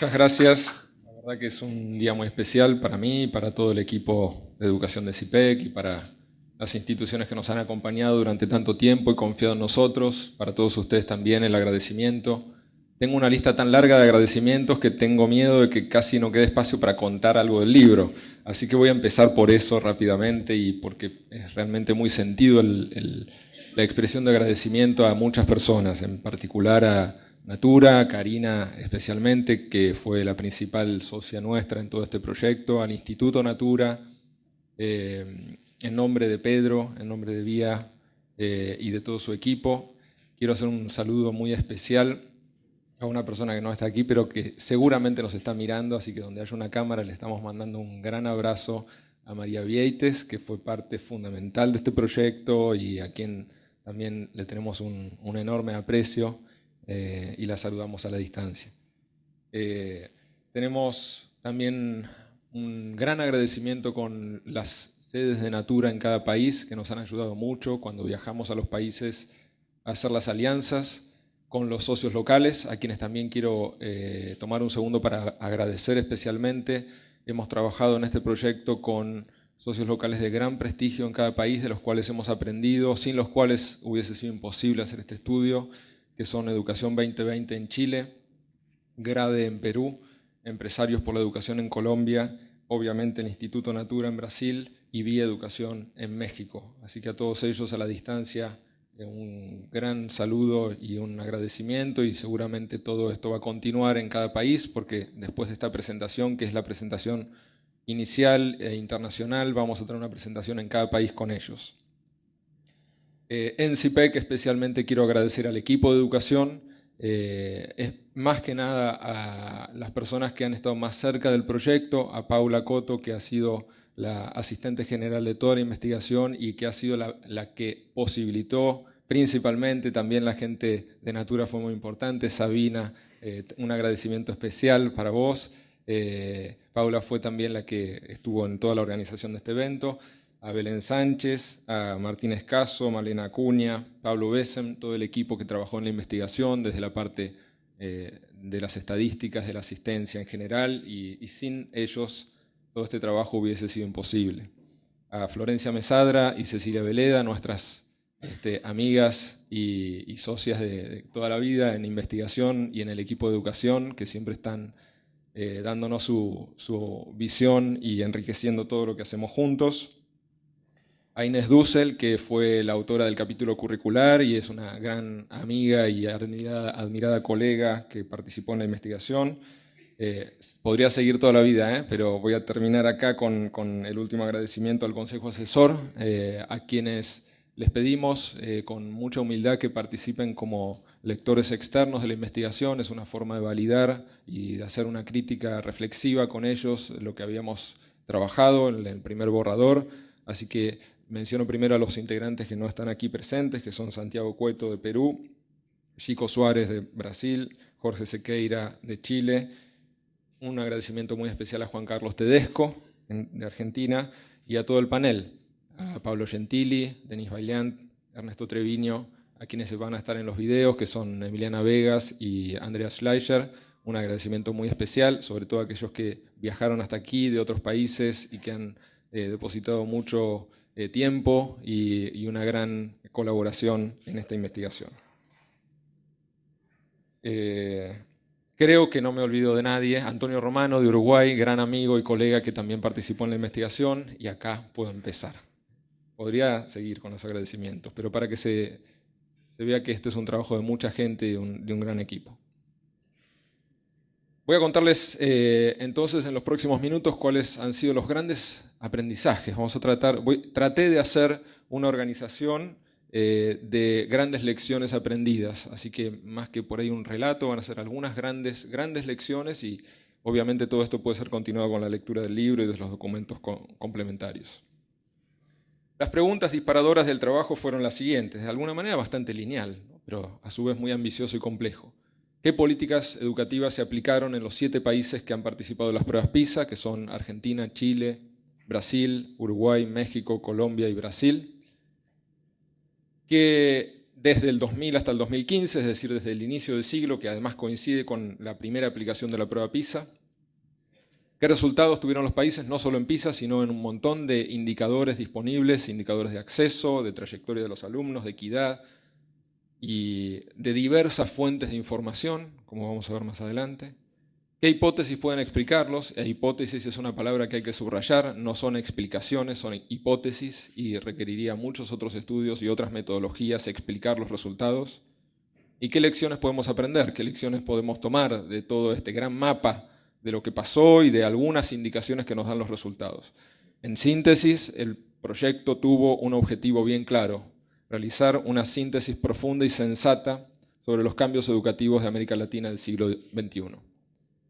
Muchas gracias. La verdad que es un día muy especial para mí, para todo el equipo de educación de CIPEC y para las instituciones que nos han acompañado durante tanto tiempo y confiado en nosotros. Para todos ustedes también el agradecimiento. Tengo una lista tan larga de agradecimientos que tengo miedo de que casi no quede espacio para contar algo del libro. Así que voy a empezar por eso rápidamente y porque es realmente muy sentido la expresión de agradecimiento a muchas personas, en particular a Natura, Karina especialmente, que fue la principal socia nuestra en todo este proyecto, al Instituto Natura, en nombre de Pedro, en nombre de Vía y de todo su equipo. Quiero hacer un saludo muy especial a una persona que no está aquí, pero que seguramente nos está mirando, así que donde haya una cámara le estamos mandando un gran abrazo a María Vieites, que fue parte fundamental de este proyecto y a quien también le tenemos un enorme aprecio. Y la saludamos a la distancia. Tenemos también un gran agradecimiento con las sedes de Natura en cada país, que nos han ayudado mucho cuando viajamos a los países a hacer las alianzas, con los socios locales, a quienes también quiero tomar un segundo para agradecer especialmente. Hemos trabajado en este proyecto con socios locales de gran prestigio en cada país, de los cuales hemos aprendido, sin los cuales hubiese sido imposible hacer este estudio, que son Educación 2020 en Chile, GRADE en Perú, Empresarios por la Educación en Colombia, obviamente el Instituto Natura en Brasil y Vía Educación en México. Así que a todos ellos a la distancia un gran saludo y un agradecimiento, y seguramente todo esto va a continuar en cada país porque después de esta presentación, que es la presentación inicial e internacional, vamos a tener una presentación en cada país con ellos. En CIPEC especialmente quiero agradecer al equipo de educación, es más que nada a las personas que han estado más cerca del proyecto, a Paula Coto, que ha sido la asistente general de toda la investigación y que ha sido la que posibilitó, principalmente también la gente de Natura fue muy importante, Sabina, un agradecimiento especial para vos. Paula fue también la que estuvo en toda la organización de este evento. A Belén Sánchez, a Martín Escaso, Malena Acuña, Pablo Bessem, todo el equipo que trabajó en la investigación, desde la parte de las estadísticas, de la asistencia en general, y sin ellos todo este trabajo hubiese sido imposible. A Florencia Mesadra y Cecilia Veleda, nuestras amigas y socias de toda la vida en investigación y en el equipo de educación, que siempre están dándonos su visión y enriqueciendo todo lo que hacemos juntos. A Inés Dussel, que fue la autora del capítulo curricular y es una gran amiga y admirada colega que participó en la investigación. Podría seguir toda la vida, pero voy a terminar acá con el último agradecimiento al Consejo Asesor, a quienes les pedimos con mucha humildad que participen como lectores externos de la investigación. Es una forma de validar y de hacer una crítica reflexiva con ellos, lo que habíamos trabajado en el primer borrador. Así que menciono primero a los integrantes que no están aquí presentes, que son Santiago Cueto de Perú, Chico Suárez de Brasil, Jorge Sequeira de Chile. Un agradecimiento muy especial a Juan Carlos Tedesco de Argentina y a todo el panel, a Pablo Gentili, Denis Vaillant, Ernesto Treviño, a quienes van a estar en los videos, que son Emiliana Vegas y Andrea Schleicher. Un agradecimiento muy especial, sobre todo a aquellos que viajaron hasta aquí de otros países y que han depositado mucho tiempo y una gran colaboración en esta investigación. Creo que no me olvido de nadie. Antonio Romano de Uruguay, gran amigo y colega que también participó en la investigación, y acá puedo empezar. Podría seguir con los agradecimientos, pero para que se vea que este es un trabajo de mucha gente y de un gran equipo. Voy a contarles entonces en los próximos minutos cuáles han sido los grandes aprendizajes. Traté de hacer una organización de grandes lecciones aprendidas, así que más que por ahí un relato, van a ser algunas grandes lecciones, y obviamente todo esto puede ser continuado con la lectura del libro y de los documentos complementarios. Las preguntas disparadoras del trabajo fueron las siguientes, de alguna manera bastante lineal, ¿no?, pero a su vez muy ambicioso y complejo. ¿Qué políticas educativas se aplicaron en los 7 países que han participado en las pruebas PISA, que son Argentina, Chile, Brasil, Uruguay, México, Colombia y Brasil? ¿Qué desde el 2000 hasta el 2015, es decir, desde el inicio del siglo, que además coincide con la primera aplicación de la prueba PISA. ¿Qué resultados tuvieron los países? No solo en PISA, sino en un montón de indicadores disponibles, indicadores de acceso, de trayectoria de los alumnos, de equidad y de diversas fuentes de información, como vamos a ver más adelante. ¿Qué hipótesis pueden explicarlos? Hipótesis es una palabra que hay que subrayar, no son explicaciones, son hipótesis y requeriría muchos otros estudios y otras metodologías explicar los resultados. ¿Y qué lecciones podemos aprender? ¿Qué lecciones podemos tomar de todo este gran mapa de lo que pasó y de algunas indicaciones que nos dan los resultados? En síntesis, el proyecto tuvo un objetivo bien claro: realizar una síntesis profunda y sensata sobre los cambios educativos de América Latina del siglo XXI.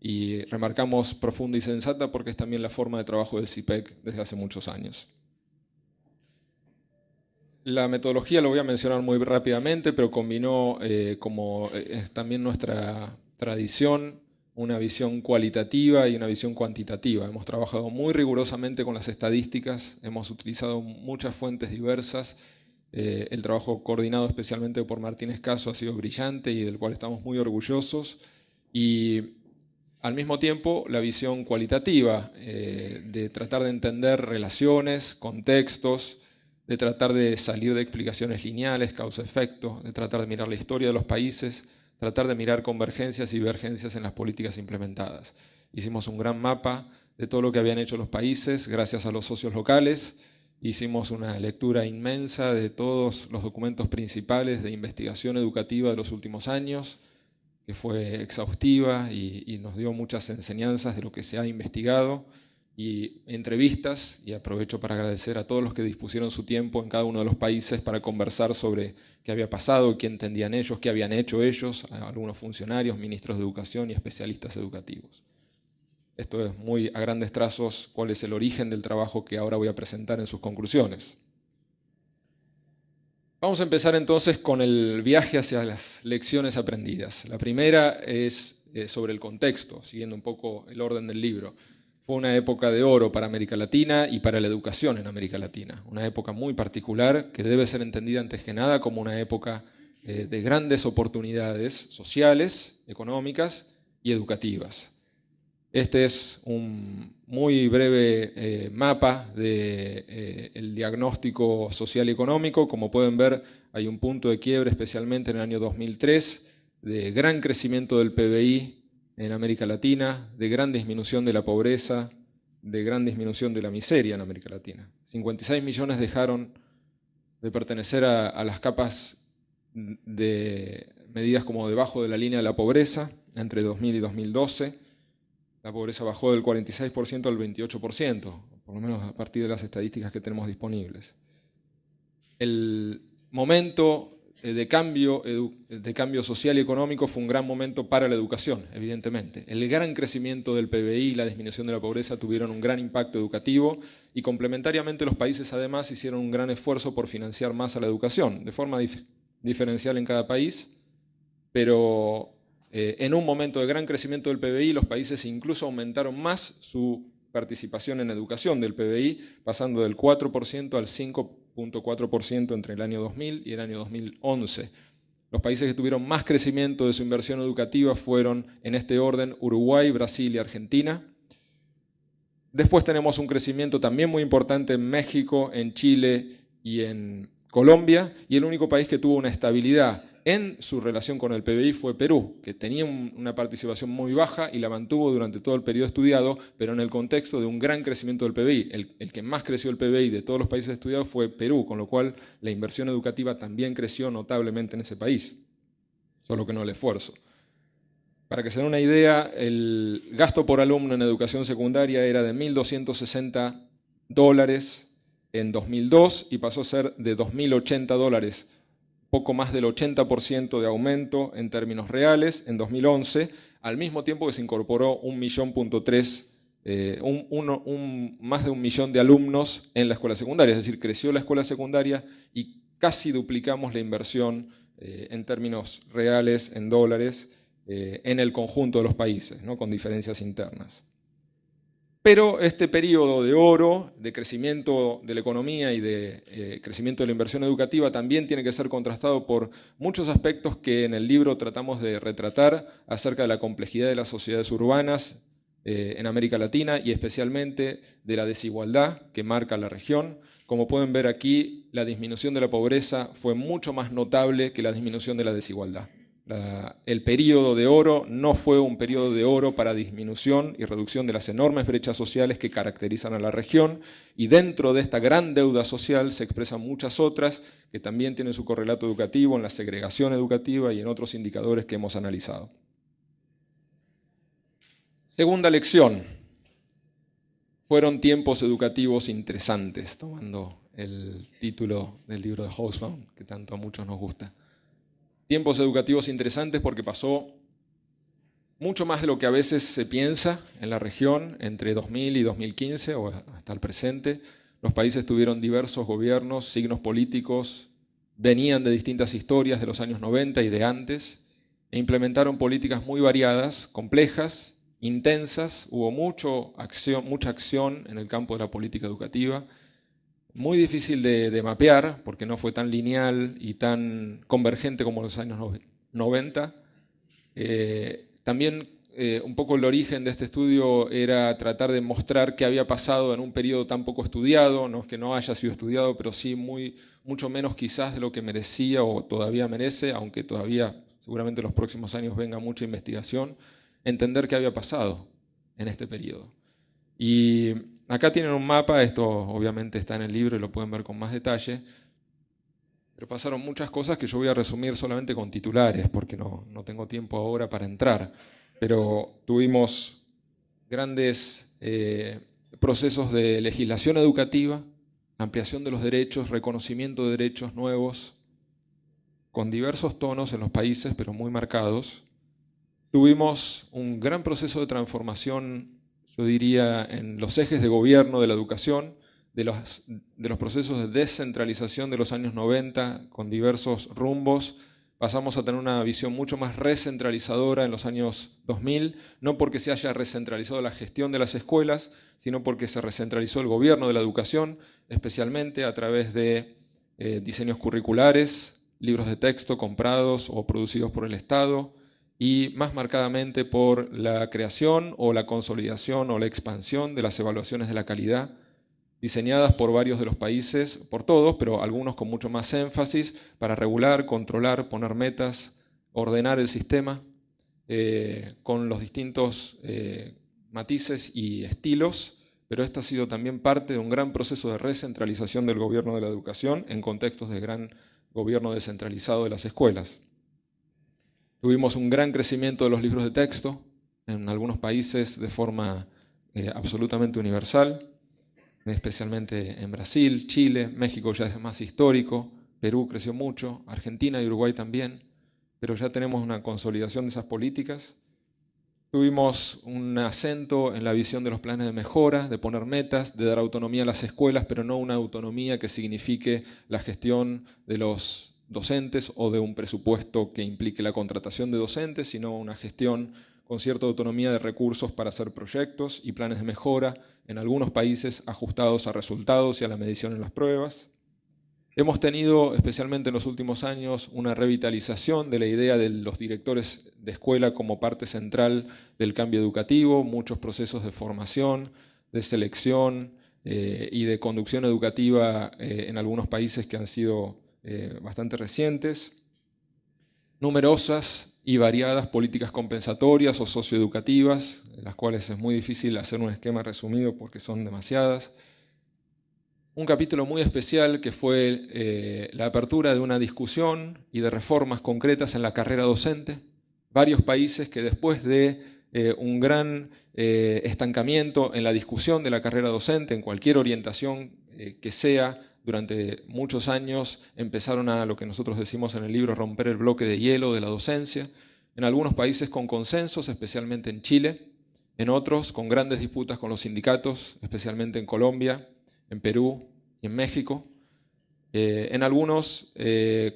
Y remarcamos profunda y sensata porque es también la forma de trabajo del CIPEC desde hace muchos años. La metodología lo voy a mencionar muy rápidamente, pero combinó, como es también nuestra tradición, una visión cualitativa y una visión cuantitativa. Hemos trabajado muy rigurosamente con las estadísticas, hemos utilizado muchas fuentes diversas. El trabajo coordinado especialmente por Martínez Caso ha sido brillante y del cual estamos muy orgullosos. Y al mismo tiempo, la visión cualitativa, de tratar de entender relaciones, contextos, de tratar de salir de explicaciones lineales, causa-efecto, de tratar de mirar la historia de los países, tratar de mirar convergencias y divergencias en las políticas implementadas. Hicimos un gran mapa de todo lo que habían hecho los países gracias a los socios locales. Hicimos una lectura inmensa de todos los documentos principales de investigación educativa de los últimos años, que fue exhaustiva y nos dio muchas enseñanzas de lo que se ha investigado, y entrevistas, y aprovecho para agradecer a todos los que dispusieron su tiempo en cada uno de los países para conversar sobre qué había pasado, qué entendían ellos, qué habían hecho ellos, algunos funcionarios, ministros de educación y especialistas educativos. Esto es muy a grandes trazos cuál es el origen del trabajo que ahora voy a presentar en sus conclusiones. Vamos a empezar entonces con el viaje hacia las lecciones aprendidas. La primera es sobre el contexto, siguiendo un poco el orden del libro. Fue una época de oro para América Latina y para la educación en América Latina. Una época muy particular que debe ser entendida antes que nada como una época de grandes oportunidades sociales, económicas y educativas. Este es un muy breve mapa del diagnóstico social y económico. Como pueden ver, hay un punto de quiebre, especialmente en el año 2003, de gran crecimiento del PBI en América Latina, de gran disminución de la pobreza, de gran disminución de la miseria en América Latina. 56 millones dejaron de pertenecer a las capas de medidas como debajo de la línea de la pobreza entre 2000 y 2012. La pobreza bajó del 46% al 28%, por lo menos a partir de las estadísticas que tenemos disponibles. El momento de cambio social y económico fue un gran momento para la educación, evidentemente. El gran crecimiento del PBI y la disminución de la pobreza tuvieron un gran impacto educativo, y complementariamente los países además hicieron un gran esfuerzo por financiar más a la educación, de forma diferencial en cada país, pero en un momento de gran crecimiento del PBI, los países incluso aumentaron más su participación en educación del PBI, pasando del 4% al 5,4% entre el año 2000 y el año 2011. Los países que tuvieron más crecimiento de su inversión educativa fueron, en este orden, Uruguay, Brasil y Argentina. Después tenemos un crecimiento también muy importante en México, en Chile y en Colombia, y el único país que tuvo una estabilidad en su relación con el PBI fue Perú, que tenía una participación muy baja y la mantuvo durante todo el periodo estudiado, pero en el contexto de un gran crecimiento del PBI. El que más creció el PBI de todos los países estudiados fue Perú, con lo cual la inversión educativa también creció notablemente en ese país, solo que no el esfuerzo. Para que se den una idea, el gasto por alumno en educación secundaria era de $1.260 en 2002 y pasó a ser de $2.080, poco más del 80% de aumento en términos reales en 2011, al mismo tiempo que se incorporó 1,3 más de 1 millón de alumnos en la escuela secundaria, es decir, creció la escuela secundaria y casi duplicamos la inversión en términos reales, en dólares, en el conjunto de los países, ¿no? Con diferencias internas. Pero este periodo de oro, de crecimiento de la economía y de crecimiento de la inversión educativa también tiene que ser contrastado por muchos aspectos que en el libro tratamos de retratar acerca de la complejidad de las sociedades urbanas en América Latina y especialmente de la desigualdad que marca la región. Como pueden ver aquí, la disminución de la pobreza fue mucho más notable que la disminución de la desigualdad. El periodo de oro no fue un periodo de oro para disminución y reducción de las enormes brechas sociales que caracterizan a la región, y dentro de esta gran deuda social se expresan muchas otras que también tienen su correlato educativo en la segregación educativa y en otros indicadores que hemos analizado. Segunda lección. Fueron tiempos educativos interesantes, tomando el título del libro de Hobsbawm, que tanto a muchos nos gusta. Tiempos educativos interesantes porque pasó mucho más de lo que a veces se piensa en la región entre 2000 y 2015 o hasta el presente. Los países tuvieron diversos gobiernos, signos políticos, venían de distintas historias de los años 90 y de antes, e implementaron políticas muy variadas, complejas, intensas. Hubo mucha acción en el campo de la política educativa. Muy difícil de mapear, porque no fue tan lineal y tan convergente como en los años 90. También un poco el origen de este estudio era tratar de mostrar qué había pasado en un periodo tan poco estudiado, no es que no haya sido estudiado, pero sí mucho menos quizás de lo que merecía o todavía merece, aunque todavía seguramente en los próximos años venga mucha investigación, entender qué había pasado en este periodo. Y acá tienen un mapa, esto obviamente está en el libro y lo pueden ver con más detalle, pero pasaron muchas cosas que yo voy a resumir solamente con titulares, porque no tengo tiempo ahora para entrar. Pero tuvimos grandes procesos de legislación educativa, ampliación de los derechos, reconocimiento de derechos nuevos, con diversos tonos en los países, pero muy marcados. Tuvimos un gran proceso de transformación, yo diría, en los ejes de gobierno de la educación, de los procesos de descentralización de los años 90 con diversos rumbos. Pasamos a tener una visión mucho más recentralizadora en los años 2000, no porque se haya recentralizado la gestión de las escuelas, sino porque se recentralizó el gobierno de la educación, especialmente a través de diseños curriculares, libros de texto comprados o producidos por el Estado, y más marcadamente por la creación o la consolidación o la expansión de las evaluaciones de la calidad, diseñadas por varios de los países, por todos, pero algunos con mucho más énfasis, para regular, controlar, poner metas, ordenar el sistema, con los distintos matices y estilos, pero esta ha sido también parte de un gran proceso de recentralización del gobierno de la educación en contextos de gran gobierno descentralizado de las escuelas. Tuvimos un gran crecimiento de los libros de texto, en algunos países de forma absolutamente universal, especialmente en Brasil, Chile, México ya es más histórico, Perú creció mucho, Argentina y Uruguay también, pero ya tenemos una consolidación de esas políticas. Tuvimos un acento en la visión de los planes de mejora, de poner metas, de dar autonomía a las escuelas, pero no una autonomía que signifique la gestión de los docentes o de un presupuesto que implique la contratación de docentes, sino una gestión con cierta autonomía de recursos para hacer proyectos y planes de mejora, en algunos países ajustados a resultados y a la medición en las pruebas. Hemos tenido, especialmente en los últimos años, una revitalización de la idea de los directores de escuela como parte central del cambio educativo, muchos procesos de formación, de selección y de conducción educativa en algunos países que han sido bastante recientes. Numerosas y variadas políticas compensatorias o socioeducativas, de las cuales es muy difícil hacer un esquema resumido porque son demasiadas. Un capítulo muy especial que fue la apertura de una discusión y de reformas concretas en la carrera docente. Varios países que después de un gran estancamiento en la discusión de la carrera docente, en cualquier orientación que sea, durante muchos años empezaron a, lo que nosotros decimos en el libro, romper el bloque de hielo de la docencia. En algunos países con consensos, especialmente en Chile. En otros con grandes disputas con los sindicatos, especialmente en Colombia, en Perú y en México. En algunos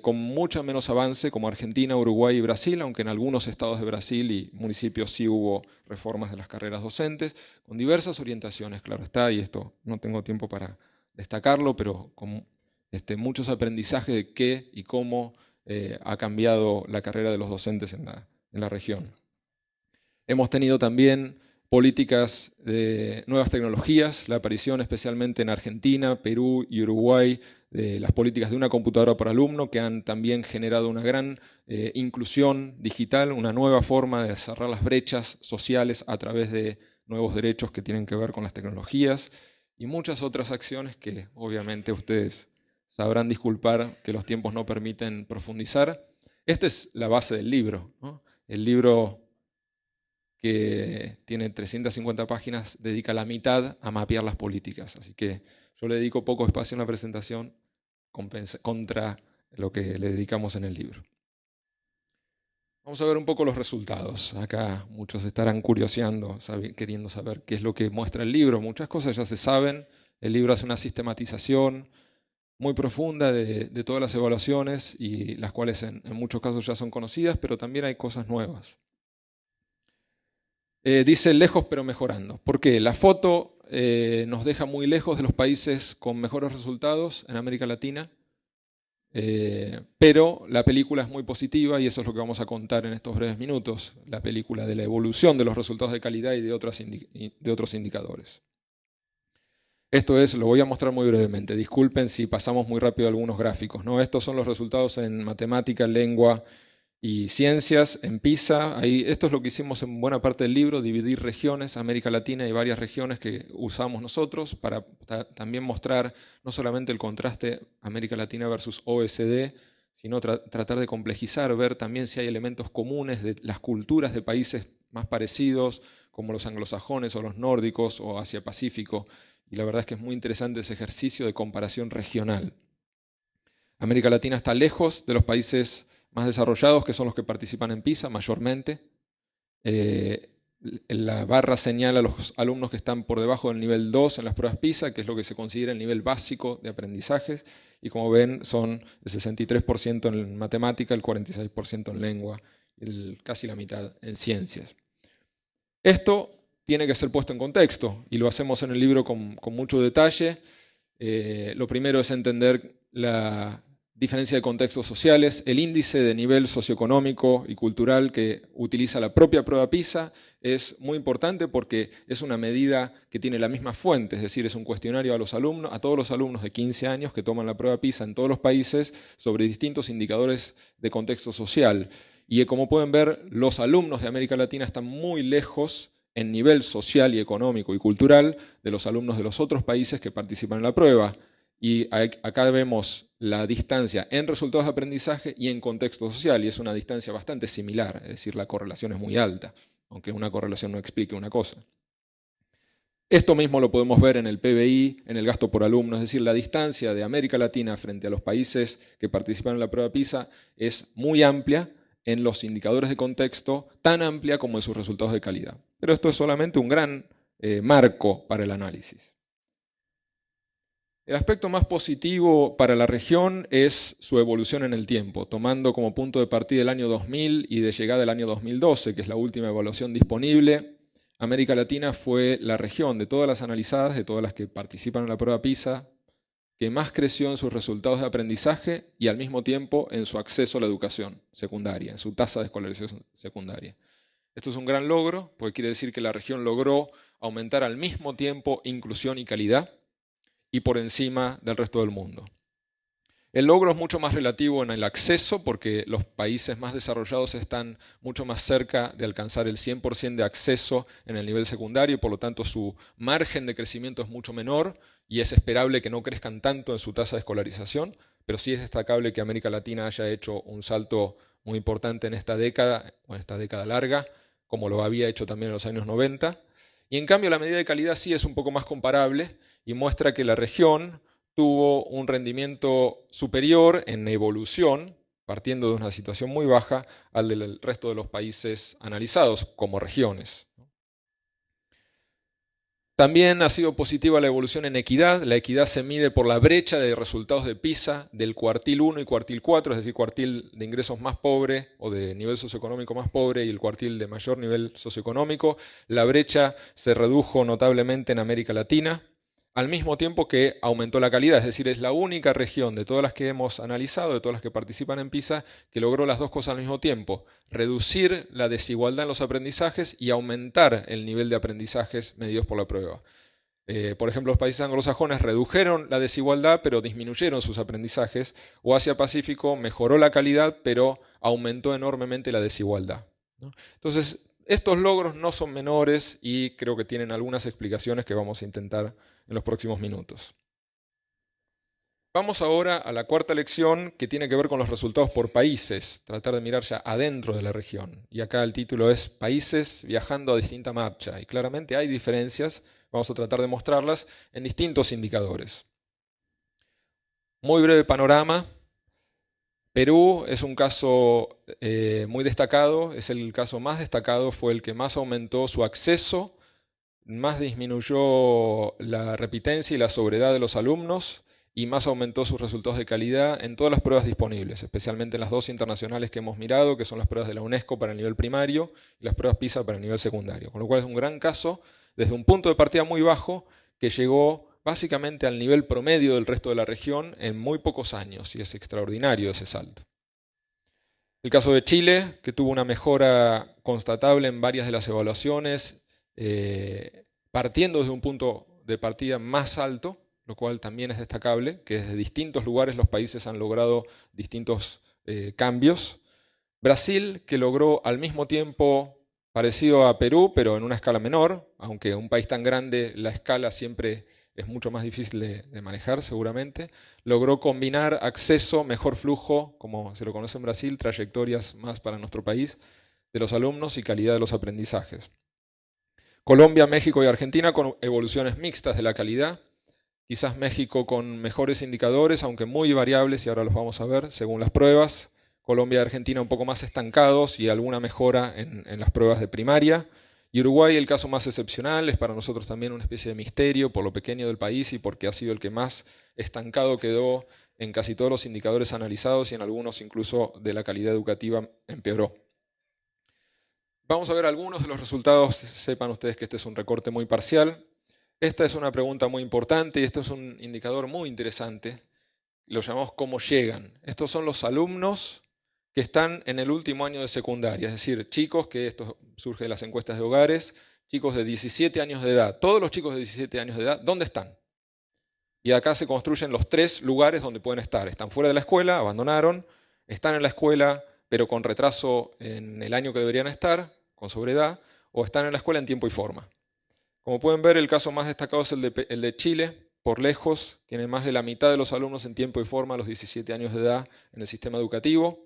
con mucho menos avance, como Argentina, Uruguay y Brasil, aunque en algunos estados de Brasil y municipios sí hubo reformas de las carreras docentes, con diversas orientaciones, claro está, y esto no tengo tiempo para destacarlo, pero con muchos aprendizajes de qué y cómo ha cambiado la carrera de los docentes en la región. Hemos tenido también políticas de nuevas tecnologías, la aparición especialmente en Argentina, Perú y Uruguay de las políticas de una computadora por alumno, que han también generado una gran inclusión digital, una nueva forma de cerrar las brechas sociales a través de nuevos derechos que tienen que ver con las tecnologías, y muchas otras acciones que obviamente ustedes sabrán disculpar que los tiempos no permiten profundizar. Esta es la base del libro, ¿no? El libro, que tiene 350 páginas, dedica la mitad a mapear las políticas. Así que yo le dedico poco espacio en la presentación contra lo que le dedicamos en el libro. Vamos a ver un poco los resultados. Acá muchos estarán curioseando, queriendo saber qué es lo que muestra el libro. Muchas cosas ya se saben. El libro hace una sistematización muy profunda de todas las evaluaciones, y las cuales en muchos casos ya son conocidas, pero también hay cosas nuevas. Dice lejos pero mejorando. ¿Por qué? La foto nos deja muy lejos de los países con mejores resultados en América Latina, pero la película es muy positiva, y eso es lo que vamos a contar en estos breves minutos, la película de la evolución de los resultados de calidad y de otros indicadores. Esto es, lo voy a mostrar muy brevemente, disculpen si pasamos muy rápido algunos gráficos, ¿no? Estos son los resultados en matemática, lengua y ciencias, en PISA. Esto es lo que hicimos en buena parte del libro, dividir regiones, América Latina y varias regiones que usamos nosotros para también mostrar no solamente el contraste América Latina versus OECD, sino tratar de complejizar, ver también si hay elementos comunes de las culturas de países más parecidos, como los anglosajones o los nórdicos o Asia-Pacífico. Y la verdad es que es muy interesante ese ejercicio de comparación regional. América Latina está lejos de los países más desarrollados, que son los que participan en PISA mayormente. La barra señala a los alumnos que están por debajo del nivel 2 en las pruebas PISA, que es lo que se considera el nivel básico de aprendizajes, y como ven son el 63% en matemática, el 46% en lengua, casi la mitad en ciencias. Esto tiene que ser puesto en contexto, y lo hacemos en el libro con mucho detalle. Lo primero es entender la diferencia de contextos sociales, el índice de nivel socioeconómico y cultural que utiliza la propia prueba PISA es muy importante porque es una medida que tiene la misma fuente, es decir, es un cuestionario a todos los alumnos de 15 años que toman la prueba PISA en todos los países sobre distintos indicadores de contexto social. Y como pueden ver, los alumnos de América Latina están muy lejos en nivel social y económico y cultural de los alumnos de los otros países que participan en la prueba. Y acá vemos la distancia en resultados de aprendizaje y en contexto social, y es una distancia bastante similar, es decir, la correlación es muy alta, aunque una correlación no explique una cosa. Esto mismo lo podemos ver en el PBI, en el gasto por alumno, es decir, la distancia de América Latina frente a los países que participan en la prueba PISA es muy amplia en los indicadores de contexto, tan amplia como en sus resultados de calidad. Pero esto es solamente un gran marco para el análisis. El aspecto más positivo para la región es su evolución en el tiempo, tomando como punto de partida el año 2000 y de llegada el año 2012, que es la última evaluación disponible. América Latina fue la región de todas las analizadas, de todas las que participan en la prueba PISA, que más creció en sus resultados de aprendizaje y al mismo tiempo en su acceso a la educación secundaria, en su tasa de escolarización secundaria. Esto es un gran logro, porque quiere decir que la región logró aumentar al mismo tiempo inclusión y calidad, y por encima del resto del mundo. El logro es mucho más relativo en el acceso, porque los países más desarrollados están mucho más cerca de alcanzar el 100% de acceso en el nivel secundario, y por lo tanto su margen de crecimiento es mucho menor, y es esperable que no crezcan tanto en su tasa de escolarización, pero sí es destacable que América Latina haya hecho un salto muy importante en esta década, o en esta década larga, como lo había hecho también en los años 90. Y en cambio la medida de calidad sí es un poco más comparable, y muestra que la región tuvo un rendimiento superior en evolución, partiendo de una situación muy baja, al del resto de los países analizados como regiones. También ha sido positiva la evolución en equidad. La equidad se mide por la brecha de resultados de PISA del cuartil 1 y cuartil 4, es decir, cuartil de ingresos más pobre o de nivel socioeconómico más pobre y el cuartil de mayor nivel socioeconómico. La brecha se redujo notablemente en América Latina, al mismo tiempo que aumentó la calidad, es decir, es la única región de todas las que hemos analizado, de todas las que participan en PISA, que logró las dos cosas al mismo tiempo: reducir la desigualdad en los aprendizajes y aumentar el nivel de aprendizajes medidos por la prueba. Por ejemplo, los países anglosajones redujeron la desigualdad, pero disminuyeron sus aprendizajes, o Asia-Pacífico mejoró la calidad, pero aumentó enormemente la desigualdad, ¿no? Entonces, estos logros no son menores y creo que tienen algunas explicaciones que vamos a intentar en los próximos minutos. Vamos ahora a la cuarta lección, que tiene que ver con los resultados por países, tratar de mirar ya adentro de la región. Y acá el título es Países viajando a distinta marcha. Y claramente hay diferencias, vamos a tratar de mostrarlas en distintos indicadores. Muy breve panorama. Perú es un caso muy destacado, es el caso más destacado, fue el que más aumentó su acceso, más disminuyó la repitencia y la sobriedad de los alumnos y más aumentó sus resultados de calidad en todas las pruebas disponibles, especialmente en las dos internacionales que hemos mirado, que son las pruebas de la UNESCO para el nivel primario y las pruebas PISA para el nivel secundario. Con lo cual es un gran caso, desde un punto de partida muy bajo, que llegó básicamente al nivel promedio del resto de la región en muy pocos años, y es extraordinario ese salto. El caso de Chile, que tuvo una mejora constatable en varias de las evaluaciones, partiendo desde un punto de partida más alto, lo cual también es destacable, que desde distintos lugares los países han logrado distintos cambios. Brasil, que logró al mismo tiempo parecido a Perú, pero en una escala menor, aunque un país tan grande la escala siempre es mucho más difícil de manejar seguramente, logró combinar acceso, mejor flujo, como se lo conoce en Brasil, trayectorias más para nuestro país, de los alumnos y calidad de los aprendizajes. Colombia, México y Argentina con evoluciones mixtas de la calidad. Quizás México con mejores indicadores, aunque muy variables, y ahora los vamos a ver, según las pruebas. Colombia y Argentina un poco más estancados y alguna mejora en las pruebas de primaria. Y Uruguay, el caso más excepcional, es para nosotros también una especie de misterio por lo pequeño del país y porque ha sido el que más estancado quedó en casi todos los indicadores analizados y en algunos incluso de la calidad educativa empeoró. Vamos a ver algunos de los resultados. Sepan ustedes que este es un recorte muy parcial. Esta es una pregunta muy importante y esto es un indicador muy interesante. Lo llamamos cómo llegan. Estos son los alumnos que están en el último año de secundaria, es decir, chicos, que esto surge de las encuestas de hogares, chicos de 17 años de edad. Todos los chicos de 17 años de edad, ¿dónde están? Y acá se construyen los tres lugares donde pueden estar. Están fuera de la escuela, abandonaron, están en la escuela, pero con retraso en el año que deberían estar, con sobredad, o están en la escuela en tiempo y forma. Como pueden ver, el caso más destacado es el de Chile, por lejos, tiene más de la mitad de los alumnos en tiempo y forma a los 17 años de edad en el sistema educativo.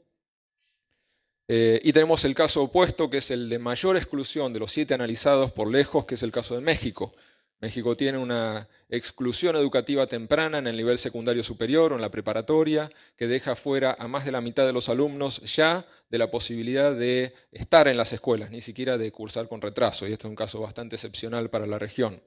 Y tenemos el caso opuesto, que es el de mayor exclusión de los 7 analizados por lejos, que es el caso de México. México tiene una exclusión educativa temprana en el nivel secundario superior o en la preparatoria, que deja fuera a más de la mitad de los alumnos ya de la posibilidad de estar en las escuelas, ni siquiera de cursar con retraso, y este es un caso bastante excepcional para la región.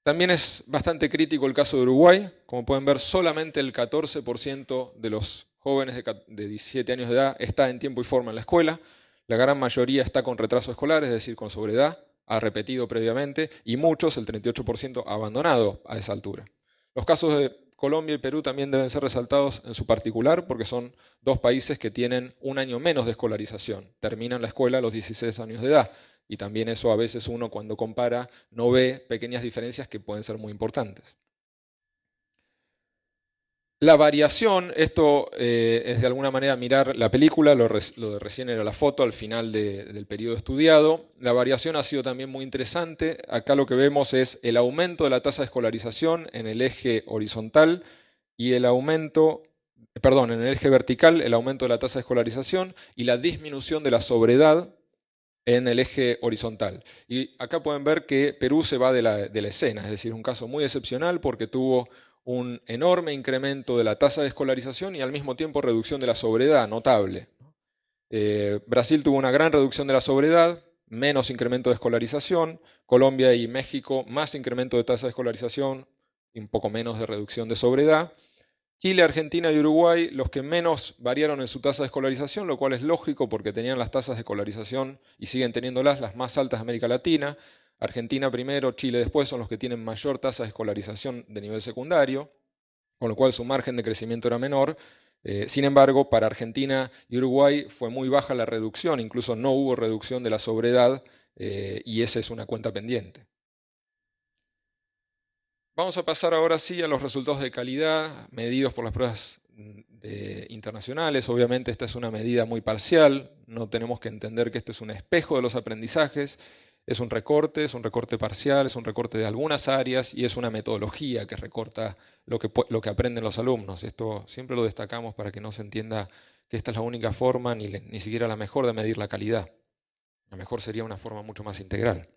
También es bastante crítico el caso de Uruguay. Como pueden ver, solamente el 14% de los jóvenes de 17 años de edad está en tiempo y forma en la escuela. La gran mayoría está con retraso escolar, es decir, con sobredad, ha repetido previamente, y muchos, el 38%, abandonado a esa altura. Los casos de Colombia y Perú también deben ser resaltados en su particular, porque son dos países que tienen un año menos de escolarización. Terminan la escuela a los 16 años de edad. Y también eso a veces uno cuando compara no ve pequeñas diferencias que pueden ser muy importantes. La variación, esto es de alguna manera mirar la película, lo de recién era la foto al final del periodo estudiado. La variación ha sido también muy interesante. Acá lo que vemos es el aumento de la tasa de escolarización en el eje horizontal y el aumento, en el eje vertical, el aumento de la tasa de escolarización y la disminución de la sobredad en el eje horizontal. Y acá pueden ver que Perú se va de la escena, es decir, un caso muy excepcional porque tuvo un enorme incremento de la tasa de escolarización y al mismo tiempo reducción de la sobredad notable. Brasil tuvo una gran reducción de la sobredad, menos incremento de escolarización. Colombia y México, más incremento de tasa de escolarización y un poco menos de reducción de sobreedad. Chile, Argentina y Uruguay, los que menos variaron en su tasa de escolarización, lo cual es lógico porque tenían las tasas de escolarización y siguen teniéndolas las más altas de América Latina. Argentina primero, Chile después son los que tienen mayor tasa de escolarización de nivel secundario, con lo cual su margen de crecimiento era menor. Sin embargo, para Argentina y Uruguay fue muy baja la reducción, incluso no hubo reducción de la sobreedad y esa es una cuenta pendiente. Vamos a pasar ahora sí a los resultados de calidad medidos por las pruebas internacionales. Obviamente esta es una medida muy parcial, no tenemos que entender que este es un espejo de los aprendizajes, es un recorte parcial, es un recorte de algunas áreas y es una metodología que recorta lo que aprenden los alumnos. Esto siempre lo destacamos para que no se entienda que esta es la única forma, ni siquiera la mejor de medir la calidad. La mejor sería una forma mucho más integral.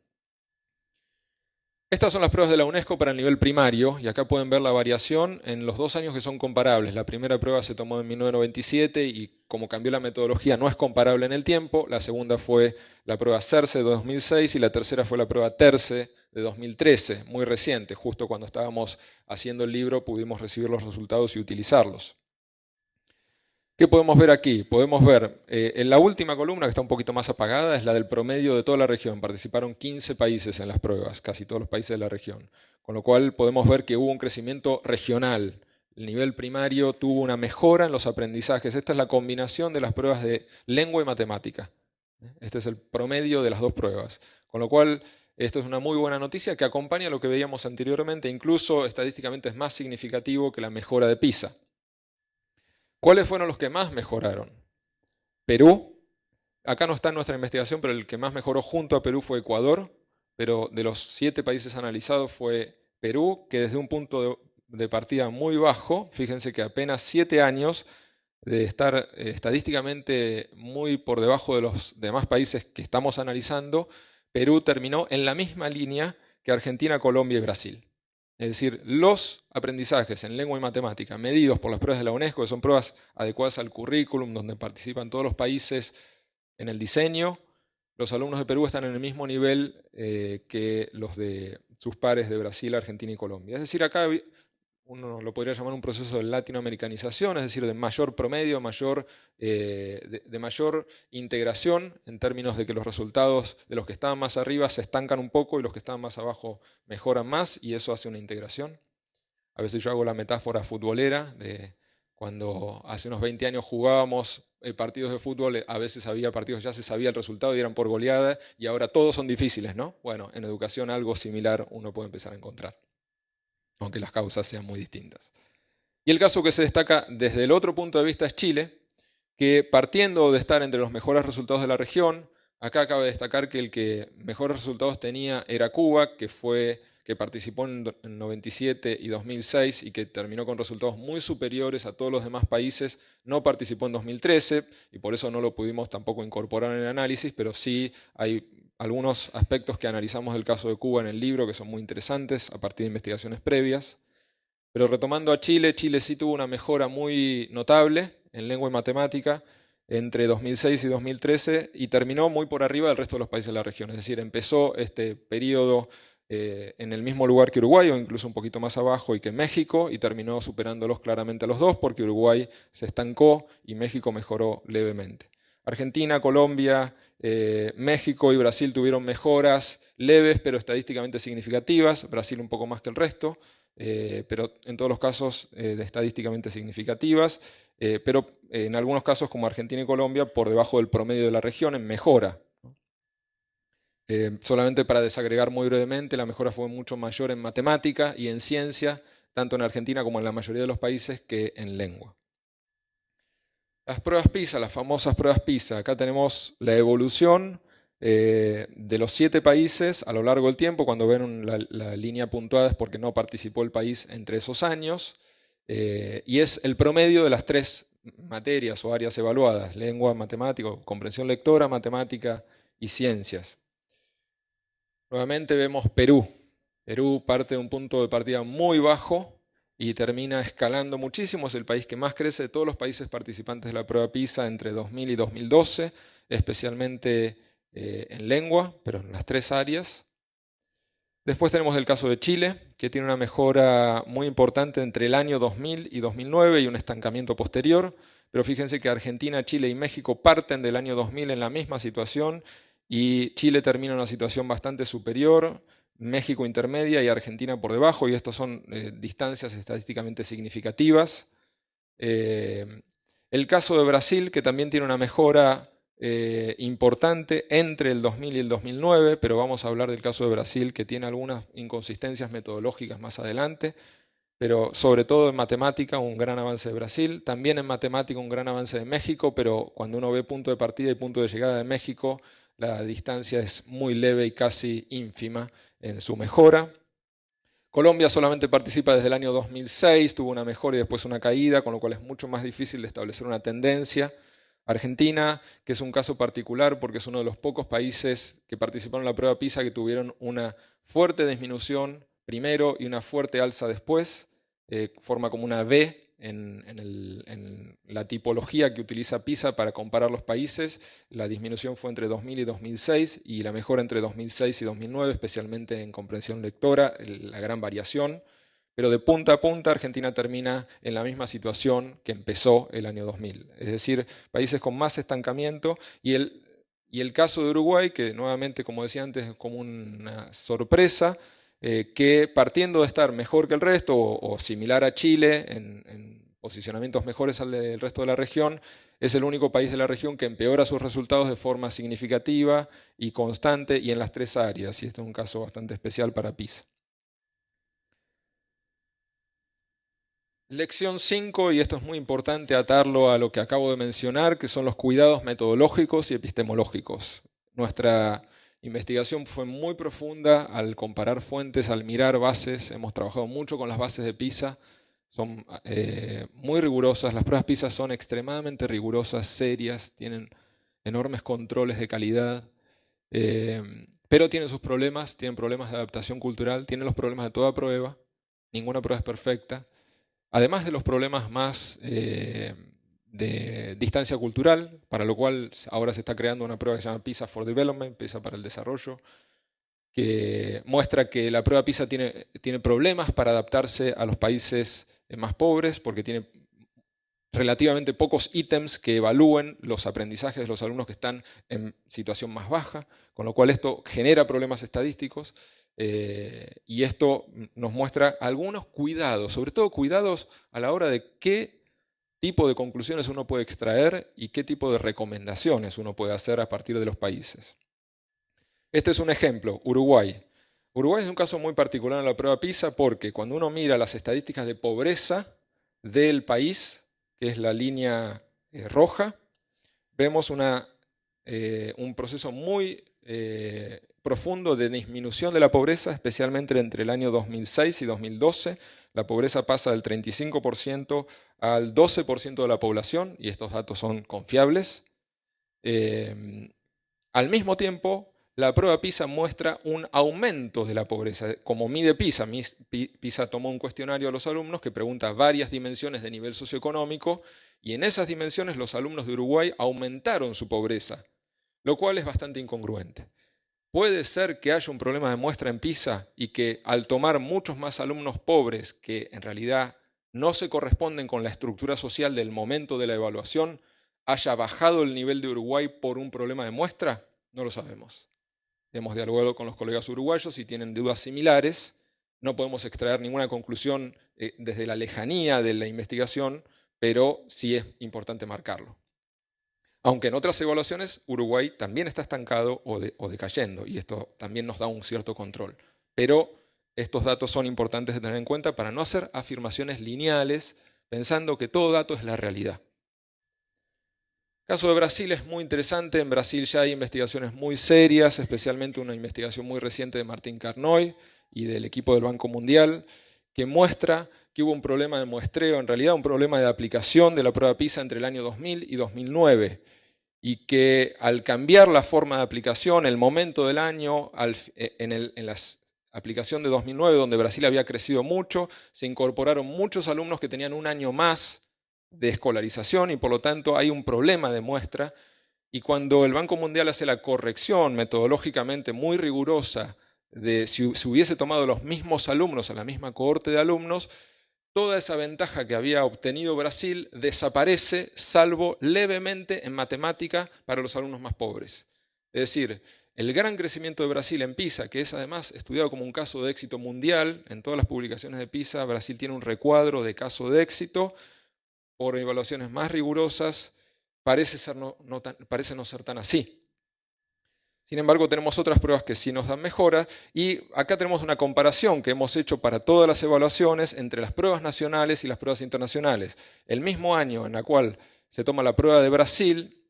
Estas son las pruebas de la UNESCO para el nivel primario y acá pueden ver la variación en los 2 años que son comparables. La primera prueba se tomó en 1997 y como cambió la metodología no es comparable en el tiempo. La segunda fue la prueba CERCE de 2006 y la tercera fue la prueba TERCE de 2013, muy reciente. Justo cuando estábamos haciendo el libro pudimos recibir los resultados y utilizarlos. ¿Qué podemos ver aquí? Podemos ver, en la última columna, que está un poquito más apagada, es la del promedio de toda la región. Participaron 15 países en las pruebas, casi todos los países de la región. Con lo cual podemos ver que hubo un crecimiento regional. El nivel primario tuvo una mejora en los aprendizajes. Esta es la combinación de las pruebas de lengua y matemática. Este es el promedio de las 2 pruebas. Con lo cual, esto es una muy buena noticia que acompaña lo que veíamos anteriormente. Incluso estadísticamente es más significativo que la mejora de PISA. ¿Cuáles fueron los que más mejoraron? Perú. Acá no está en nuestra investigación, pero el que más mejoró junto a Perú fue Ecuador. Pero de los 7 países analizados fue Perú, que desde un punto de partida muy bajo, fíjense que apenas 7 años de estar estadísticamente muy por debajo de los demás países que estamos analizando, Perú terminó en la misma línea que Argentina, Colombia y Brasil. Es decir, los aprendizajes en lengua y matemática medidos por las pruebas de la UNESCO, que son pruebas adecuadas al currículum, donde participan todos los países en el diseño, los alumnos de Perú están en el mismo nivel que los de sus pares de Brasil, Argentina y Colombia. Es decir, acá uno lo podría llamar un proceso de latinoamericanización, es decir, de mayor promedio, de mayor integración en términos de que los resultados de los que estaban más arriba se estancan un poco y los que estaban más abajo mejoran más y eso hace una integración. A veces yo hago la metáfora futbolera de cuando hace unos 20 años jugábamos partidos de fútbol, a veces había partidos ya se sabía el resultado y eran por goleada y ahora todos son difíciles, ¿no? Bueno, en educación algo similar uno puede empezar a encontrar, aunque las causas sean muy distintas. Y el caso que se destaca desde el otro punto de vista es Chile, que partiendo de estar entre los mejores resultados de la región, acá cabe destacar que el que mejores resultados tenía era Cuba, que participó en 97 y 2006 y que terminó con resultados muy superiores a todos los demás países, no participó en 2013 y por eso no lo pudimos tampoco incorporar en el análisis, pero sí hay algunos aspectos que analizamos del caso de Cuba en el libro que son muy interesantes a partir de investigaciones previas. Pero retomando a Chile, Chile sí tuvo una mejora muy notable en lengua y matemática entre 2006 y 2013 y terminó muy por arriba del resto de los países de la región. Es decir, empezó este periodo en el mismo lugar que Uruguay o incluso un poquito más abajo y que México y terminó superándolos claramente a los dos porque Uruguay se estancó y México mejoró levemente. Argentina, Colombia, México y Brasil tuvieron mejoras leves pero estadísticamente significativas, Brasil un poco más que el resto, pero en todos los casos estadísticamente significativas, pero en algunos casos como Argentina y Colombia por debajo del promedio de la región en mejora. Solamente para desagregar muy brevemente, la mejora fue mucho mayor en matemática y en ciencia, tanto en Argentina como en la mayoría de los países, que en lengua. Las pruebas PISA, las famosas pruebas PISA. Acá tenemos la evolución de los 7 países a lo largo del tiempo. Cuando ven la línea puntuada es porque no participó el país entre esos años. Y es el promedio de las 3 materias o áreas evaluadas: lengua, matemática, comprensión lectora, matemática y ciencias. Nuevamente vemos Perú. Perú parte de un punto de partida muy bajo y termina escalando muchísimo. Es el país que más crece de todos los países participantes de la prueba PISA entre 2000 y 2012, especialmente en lengua, pero en las 3 áreas. Después tenemos el caso de Chile, que tiene una mejora muy importante entre el año 2000 y 2009 y un estancamiento posterior. Pero fíjense que Argentina, Chile y México parten del año 2000 en la misma situación y Chile termina en una situación bastante superior, México intermedia y Argentina por debajo, y estas son distancias estadísticamente significativas. El caso de Brasil, que también tiene una mejora importante entre el 2000 y el 2009, pero vamos a hablar del caso de Brasil, que tiene algunas inconsistencias metodológicas más adelante, pero sobre todo en matemática un gran avance de Brasil, también en matemática un gran avance de México, pero cuando uno ve punto de partida y punto de llegada de México, la distancia es muy leve y casi ínfima en su mejora. Colombia solamente participa desde el año 2006, tuvo una mejora y después una caída, con lo cual es mucho más difícil de establecer una tendencia. Argentina, que es un caso particular porque es uno de los pocos países que participaron en la prueba PISA que tuvieron una fuerte disminución primero y una fuerte alza después, forma como una V en la tipología que utiliza PISA para comparar los países. La disminución fue entre 2000 y 2006 y la mejora entre 2006 y 2009, especialmente en comprensión lectora, la gran variación. Pero de punta a punta Argentina termina en la misma situación que empezó el año 2000. Es decir, países con más estancamiento y el caso de Uruguay, que nuevamente, como decía antes, es como una sorpresa, que partiendo de estar mejor que el resto o similar a Chile en posicionamientos mejores al del resto de la región, es el único país de la región que empeora sus resultados de forma significativa y constante y en las 3 áreas. Y este es un caso bastante especial para PISA. Lección 5, y esto es muy importante atarlo a lo que acabo de mencionar, que son los cuidados metodológicos y epistemológicos. Nuestra investigación fue muy profunda al comparar fuentes, al mirar bases. Hemos trabajado mucho con las bases de PISA. Son muy rigurosas. Las pruebas PISA son extremadamente rigurosas, serias, tienen enormes controles de calidad, pero tienen sus problemas, tienen problemas de adaptación cultural, tienen los problemas de toda prueba. Ninguna prueba es perfecta. Además de los problemas más de distancia cultural, para lo cual ahora se está creando una prueba que se llama PISA for Development, PISA para el desarrollo, que muestra que la prueba PISA tiene problemas para adaptarse a los países más pobres, porque tiene relativamente pocos ítems que evalúen los aprendizajes de los alumnos que están en situación más baja, con lo cual esto genera problemas estadísticos. Y esto nos muestra algunos cuidados, sobre todo cuidados a la hora de qué tipo de conclusiones uno puede extraer y qué tipo de recomendaciones uno puede hacer a partir de los países. Este es un ejemplo, Uruguay. Uruguay es un caso muy particular en la prueba PISA porque cuando uno mira las estadísticas de pobreza del país, que es la línea roja, vemos un proceso muy profundo de disminución de la pobreza, especialmente entre el año 2006 y 2012. La pobreza pasa del 35% al 12% de la población, y estos datos son confiables. Al mismo tiempo, la prueba PISA muestra un aumento de la pobreza. Como mide PISA, PISA tomó un cuestionario a los alumnos que pregunta varias dimensiones de nivel socioeconómico, y en esas dimensiones los alumnos de Uruguay aumentaron su pobreza, lo cual es bastante incongruente. Puede ser que haya un problema de muestra en PISA y que al tomar muchos más alumnos pobres que en realidad no se corresponden con la estructura social del momento de la evaluación, haya bajado el nivel de Uruguay por un problema de muestra. No lo sabemos. Hemos dialogado con los colegas uruguayos y tienen dudas similares. No podemos extraer ninguna conclusión desde la lejanía de la investigación, pero sí es importante marcarlo. Aunque en otras evaluaciones Uruguay también está estancado o decayendo, y esto también nos da un cierto control. Pero estos datos son importantes de tener en cuenta para no hacer afirmaciones lineales pensando que todo dato es la realidad. El caso de Brasil es muy interesante. En Brasil ya hay investigaciones muy serias, especialmente una investigación muy reciente de Martín Carnoy y del equipo del Banco Mundial, que muestra que hubo un problema de muestreo, en realidad un problema de aplicación de la prueba PISA entre el año 2000 y 2009, y que al cambiar la forma de aplicación, el momento del año, en la aplicación de 2009, donde Brasil había crecido mucho, se incorporaron muchos alumnos que tenían un año más de escolarización y por lo tanto hay un problema de muestra, Y cuando el Banco Mundial hace la corrección metodológicamente muy rigurosa de si se hubiese tomado los mismos alumnos a la misma cohorte de alumnos, toda esa ventaja que había obtenido Brasil desaparece, salvo levemente en matemática para los alumnos más pobres. Es decir, el gran crecimiento de Brasil en PISA, que es además estudiado como un caso de éxito mundial, en todas las publicaciones de PISA, Brasil tiene un recuadro de caso de éxito, por evaluaciones más rigurosas, parece no ser tan así. Sin embargo, tenemos otras pruebas que sí nos dan mejora, y acá tenemos una comparación que hemos hecho para todas las evaluaciones entre las pruebas nacionales y las pruebas internacionales. El mismo año en el cual se toma la prueba de Brasil,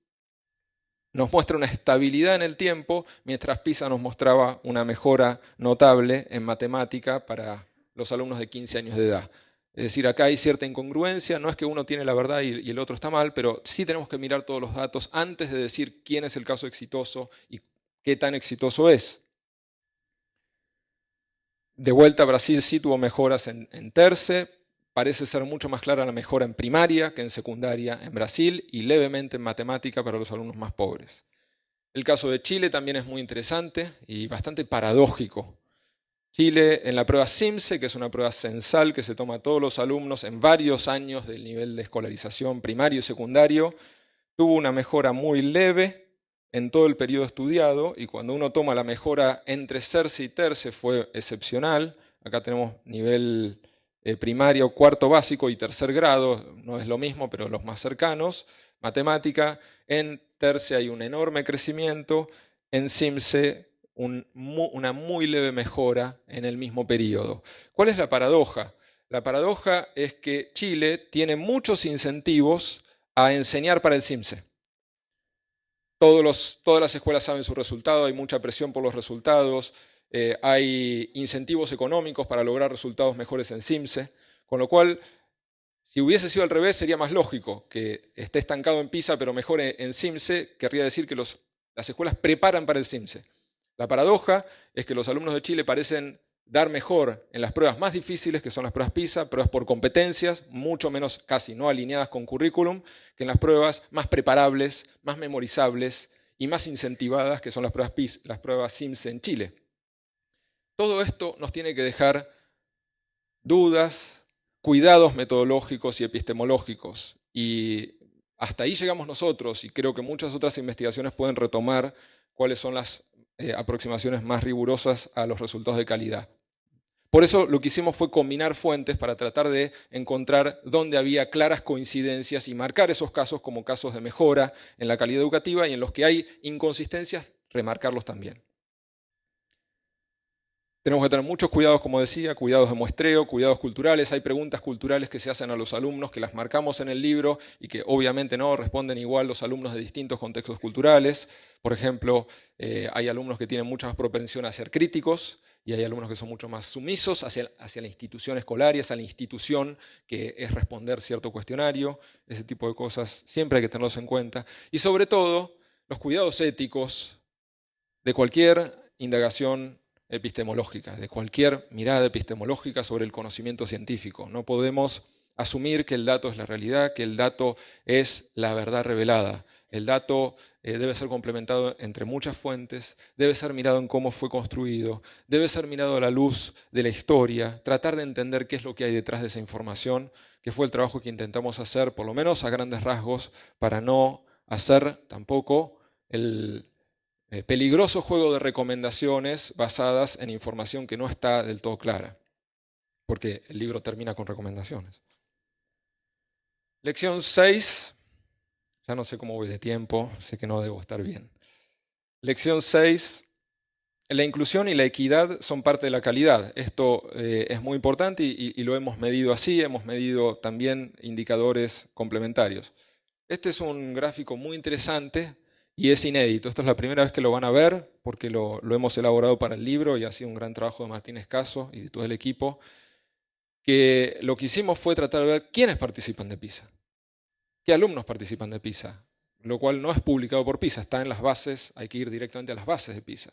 nos muestra una estabilidad en el tiempo, mientras PISA nos mostraba una mejora notable en matemática para los alumnos de 15 años de edad. Es decir, acá hay cierta incongruencia, no es que uno tiene la verdad y el otro está mal, pero sí tenemos que mirar todos los datos antes de decir quién es el caso exitoso y qué tan exitoso es. De vuelta, Brasil sí tuvo mejoras en TERCE, parece ser mucho más clara la mejora en primaria que en secundaria en Brasil y levemente en matemática para los alumnos más pobres. El caso de Chile también es muy interesante y bastante paradójico. Chile en la prueba CIMSE, que es una prueba censal que se toma a todos los alumnos en varios años del nivel de escolarización primario y secundario, tuvo una mejora muy leve en todo el periodo estudiado, y cuando uno toma la mejora entre CERCE y TERCE fue excepcional. Acá tenemos nivel primario, cuarto básico y tercer grado, no es lo mismo, pero los más cercanos. Matemática, en TERCE hay un enorme crecimiento, en CIMSE una muy leve mejora en el mismo periodo. ¿Cuál es la paradoja? La paradoja es que Chile tiene muchos incentivos a enseñar para el CIMSE. Todas las escuelas saben su resultado, hay mucha presión por los resultados, hay incentivos económicos para lograr resultados mejores en CIMSE, con lo cual, si hubiese sido al revés, sería más lógico que esté estancado en PISA pero mejore en CIMSE, querría decir que las escuelas preparan para el CIMSE. La paradoja es que los alumnos de Chile parecen dar mejor en las pruebas más difíciles, que son las pruebas PISA, pruebas por competencias, mucho menos, casi no alineadas con currículum, que en las pruebas más preparables, más memorizables y más incentivadas, que son las pruebas PISA, las pruebas CIMSE en Chile. Todo esto nos tiene que dejar dudas, cuidados metodológicos y epistemológicos. Y hasta ahí llegamos nosotros, y creo que muchas otras investigaciones pueden retomar cuáles son las aproximaciones más rigurosas a los resultados de calidad. Por eso lo que hicimos fue combinar fuentes para tratar de encontrar dónde había claras coincidencias y marcar esos casos como casos de mejora en la calidad educativa, y en los que hay inconsistencias, remarcarlos también. Tenemos que tener muchos cuidados, como decía, cuidados de muestreo, cuidados culturales. Hay preguntas culturales que se hacen a los alumnos, que las marcamos en el libro y que obviamente no responden igual los alumnos de distintos contextos culturales. Por ejemplo, hay alumnos que tienen mucha más propensión a ser críticos, y hay alumnos que son mucho más sumisos hacia la institución escolar y hacia la institución que es responder cierto cuestionario. Ese tipo de cosas siempre hay que tenerlos en cuenta. Y sobre todo, los cuidados éticos de cualquier indagación epistemológica, de cualquier mirada epistemológica sobre el conocimiento científico. No podemos asumir que el dato es la realidad, que el dato es la verdad revelada. El dato debe ser complementado entre muchas fuentes, debe ser mirado en cómo fue construido, debe ser mirado a la luz de la historia, tratar de entender qué es lo que hay detrás de esa información, que fue el trabajo que intentamos hacer, por lo menos a grandes rasgos, para no hacer tampoco el peligroso juego de recomendaciones basadas en información que no está del todo clara, porque el libro termina con recomendaciones. Lección 6, ya no sé cómo voy de tiempo, sé que no debo estar bien. Lección 6, la inclusión y la equidad son parte de la calidad. Esto es muy importante y lo hemos medido así, hemos medido también indicadores complementarios. Este es un gráfico muy interesante y es inédito. Esta es la primera vez que lo van a ver, porque lo hemos elaborado para el libro y ha sido un gran trabajo de Martín Escaso y de todo el equipo. Que lo que hicimos fue tratar de ver quiénes participan de PISA, qué alumnos participan de PISA, lo cual no es publicado por PISA, está en las bases, hay que ir directamente a las bases de PISA.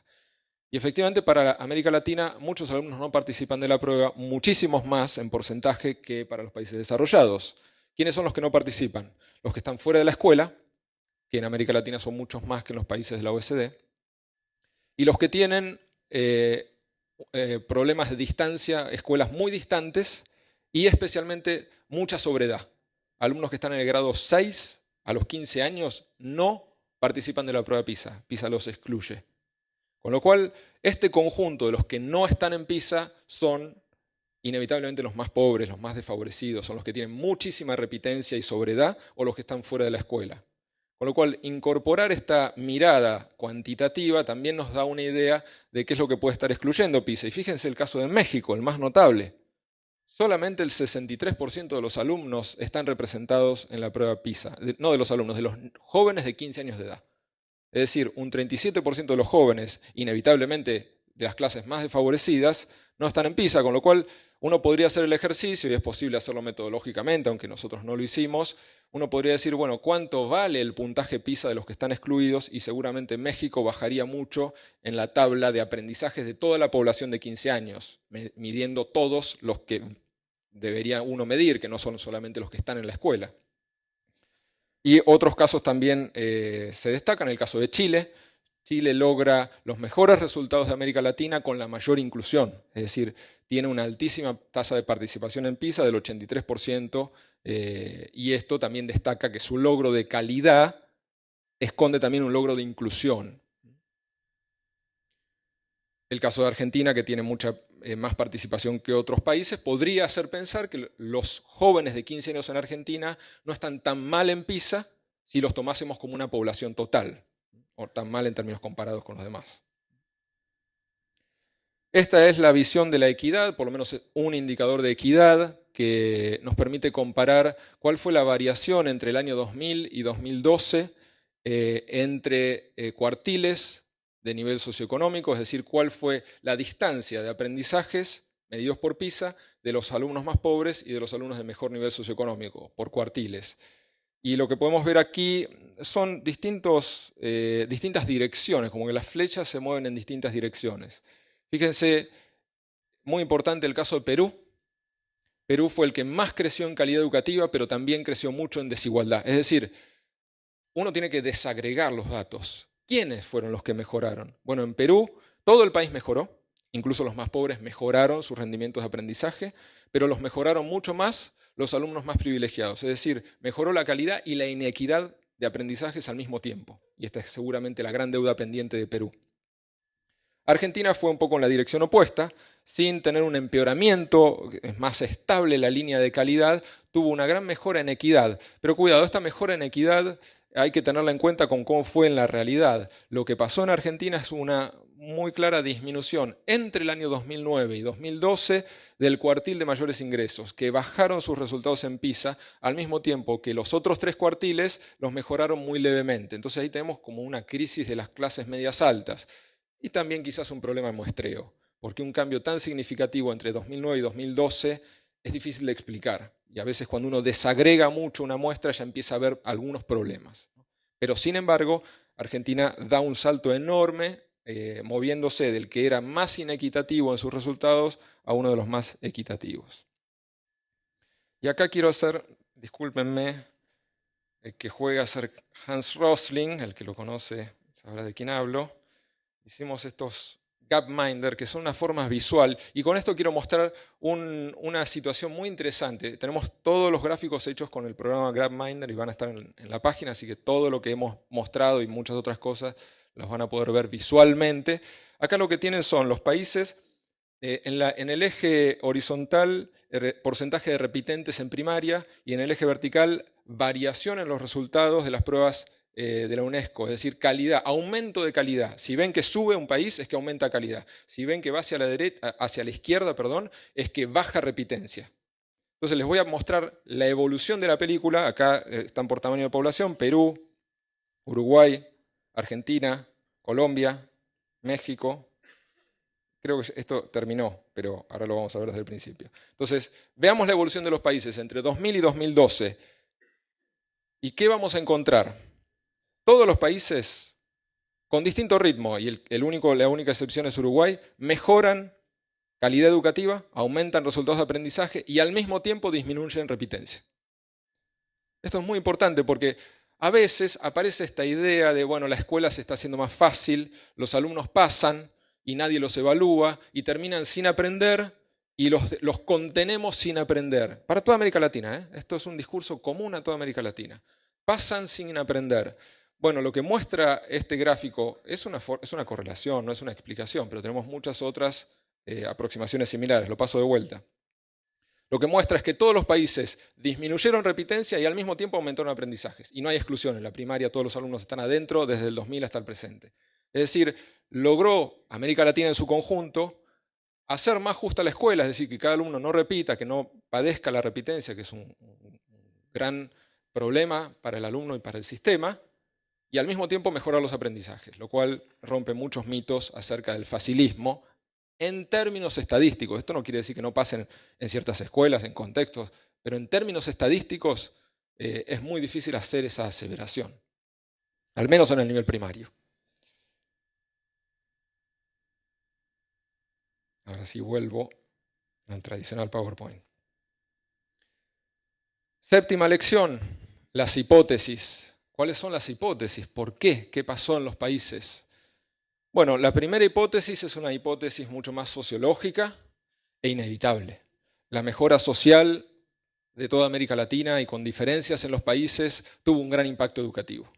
Y efectivamente para América Latina muchos alumnos no participan de la prueba, muchísimos más en porcentaje que para los países desarrollados. ¿Quiénes son los que no participan? Los que están fuera de la escuela, que en América Latina son muchos más que en los países de la OECD. Y los que tienen problemas de distancia, escuelas muy distantes y especialmente mucha sobredad. Alumnos que están en el grado 6 a los 15 años no participan de la prueba PISA. PISA los excluye. Con lo cual, este conjunto de los que no están en PISA son inevitablemente los más pobres, los más desfavorecidos, son los que tienen muchísima repitencia y sobredad o los que están fuera de la escuela. Con lo cual, incorporar esta mirada cuantitativa también nos da una idea de qué es lo que puede estar excluyendo PISA. Y fíjense el caso de México, el más notable. Solamente el 63% de los alumnos están representados en la prueba PISA. No de los alumnos, de los jóvenes de 15 años de edad. Es decir, un 37% de los jóvenes, inevitablemente de las clases más desfavorecidas, no están en PISA, con lo cual uno podría hacer el ejercicio, y es posible hacerlo metodológicamente, aunque nosotros no lo hicimos. Uno podría decir, bueno, ¿cuánto vale el puntaje PISA de los que están excluidos? Y seguramente México bajaría mucho en la tabla de aprendizajes de toda la población de 15 años, midiendo todos los que debería uno medir, que no son solamente los que están en la escuela. Y otros casos también se destacan, el caso de Chile. Chile logra los mejores resultados de América Latina con la mayor inclusión, es decir, tiene una altísima tasa de participación en PISA del 83%, y esto también destaca que su logro de calidad esconde también un logro de inclusión. El caso de Argentina, que tiene mucha más participación que otros países, podría hacer pensar que los jóvenes de 15 años en Argentina no están tan mal en PISA si los tomásemos como una población total, o tan mal en términos comparados con los demás. Esta es la visión de la equidad, por lo menos un indicador de equidad que nos permite comparar cuál fue la variación entre el año 2000 y 2012 entre cuartiles de nivel socioeconómico, es decir, cuál fue la distancia de aprendizajes medidos por PISA de los alumnos más pobres y de los alumnos de mejor nivel socioeconómico, por cuartiles. Y lo que podemos ver aquí son distintas direcciones, como que las flechas se mueven en distintas direcciones. Fíjense, muy importante el caso de Perú. Perú fue el que más creció en calidad educativa, pero también creció mucho en desigualdad. Es decir, uno tiene que desagregar los datos. ¿Quiénes fueron los que mejoraron? Bueno, en Perú todo el país mejoró, incluso los más pobres mejoraron sus rendimientos de aprendizaje, pero los mejoraron mucho más los alumnos más privilegiados. Es decir, mejoró la calidad y la inequidad de aprendizajes al mismo tiempo. Y esta es seguramente la gran deuda pendiente de Perú. Argentina fue un poco en la dirección opuesta, sin tener un empeoramiento, es más estable la línea de calidad, tuvo una gran mejora en equidad. Pero cuidado, esta mejora en equidad hay que tenerla en cuenta con cómo fue en la realidad. Lo que pasó en Argentina es una muy clara disminución entre el año 2009 y 2012 del cuartil de mayores ingresos, que bajaron sus resultados en PISA, al mismo tiempo que los otros tres cuartiles los mejoraron muy levemente. Entonces ahí tenemos como una crisis de las clases medias altas. Y también quizás un problema de muestreo, porque un cambio tan significativo entre 2009 y 2012 es difícil de explicar. Y a veces cuando uno desagrega mucho una muestra ya empieza a haber algunos problemas. Pero sin embargo, Argentina da un salto enorme, moviéndose del que era más inequitativo en sus resultados a uno de los más equitativos. Y acá quiero hacer, discúlpenme, el que juega a ser Hans Rosling, el que lo conoce sabrá de quién hablo. Hicimos estos Gapminder, que son una forma visual, y con esto quiero mostrar una situación muy interesante. Tenemos todos los gráficos hechos con el programa Gapminder y van a estar en la página, así que todo lo que hemos mostrado y muchas otras cosas los van a poder ver visualmente. Acá lo que tienen son los países, en el eje horizontal, porcentaje de repitentes en primaria, y en el eje vertical, variación en los resultados de las pruebas de la UNESCO, es decir, calidad, aumento de calidad. Si ven que sube un país, es que aumenta calidad. Si ven que va hacia la izquierda, es que baja repitencia. Entonces les voy a mostrar la evolución de la película. Acá están por tamaño de población: Perú, Uruguay, Argentina, Colombia, México. Creo que esto terminó, pero ahora lo vamos a ver desde el principio. Entonces, veamos la evolución de los países entre 2000 y 2012. ¿Y qué vamos a encontrar? Todos los países, con distinto ritmo, y la única excepción es Uruguay, mejoran calidad educativa, aumentan resultados de aprendizaje y al mismo tiempo disminuyen repitencia. Esto es muy importante porque a veces aparece esta idea de, bueno, la escuela se está haciendo más fácil, los alumnos pasan y nadie los evalúa y terminan sin aprender y los contenemos sin aprender. Para toda América Latina, ¿eh? Esto es un discurso común a toda América Latina. Pasan sin aprender. Bueno, lo que muestra este gráfico es una correlación, no es una explicación, pero tenemos muchas otras aproximaciones similares. Lo paso de vuelta. Lo que muestra es que todos los países disminuyeron repitencia y al mismo tiempo aumentaron aprendizajes. Y no hay exclusión. En la primaria todos los alumnos están adentro desde el 2000 hasta el presente. Es decir, logró América Latina en su conjunto hacer más justa la escuela, es decir, que cada alumno no repita, que no padezca la repitencia, que es un gran problema para el alumno y para el sistema, y al mismo tiempo mejorar los aprendizajes, lo cual rompe muchos mitos acerca del facilismo en términos estadísticos. Esto no quiere decir que no pasen en ciertas escuelas, en contextos, pero en términos estadísticos es muy difícil hacer esa aseveración, al menos en el nivel primario. Ahora sí vuelvo al tradicional PowerPoint. Séptima lección, las hipótesis. ¿Cuáles son las hipótesis? ¿Por qué? ¿Qué pasó en los países? Bueno, la primera hipótesis es una hipótesis mucho más sociológica e inevitable. La mejora social de toda América Latina y con diferencias en los países tuvo un gran impacto educativo.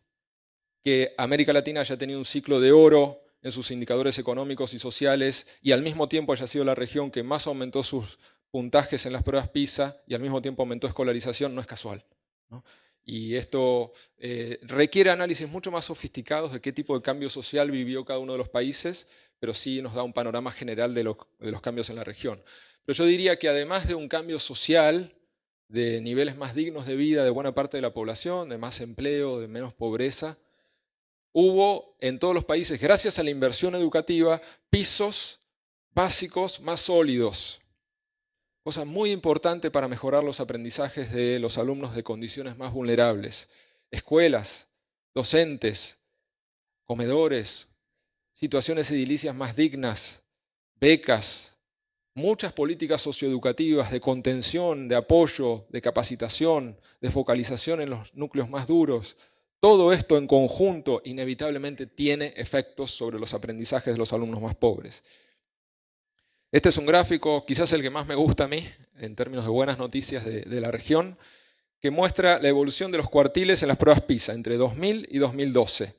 Que América Latina haya tenido un ciclo de oro en sus indicadores económicos y sociales y al mismo tiempo haya sido la región que más aumentó sus puntajes en las pruebas PISA y al mismo tiempo aumentó escolarización no es casual, ¿no? Y esto requiere análisis mucho más sofisticados de qué tipo de cambio social vivió cada uno de los países, pero sí nos da un panorama general de los cambios en la región. Pero yo diría que además de un cambio social, de niveles más dignos de vida de buena parte de la población, de más empleo, de menos pobreza, hubo en todos los países, gracias a la inversión educativa, pisos básicos más sólidos. Cosa muy importante para mejorar los aprendizajes de los alumnos de condiciones más vulnerables. Escuelas, docentes, comedores, situaciones edilicias más dignas, becas, muchas políticas socioeducativas de contención, de apoyo, de capacitación, de focalización en los núcleos más duros. Todo esto en conjunto inevitablemente tiene efectos sobre los aprendizajes de los alumnos más pobres. Este es un gráfico, quizás el que más me gusta a mí, en términos de buenas noticias de la región, que muestra la evolución de los cuartiles en las pruebas PISA entre 2000 y 2012.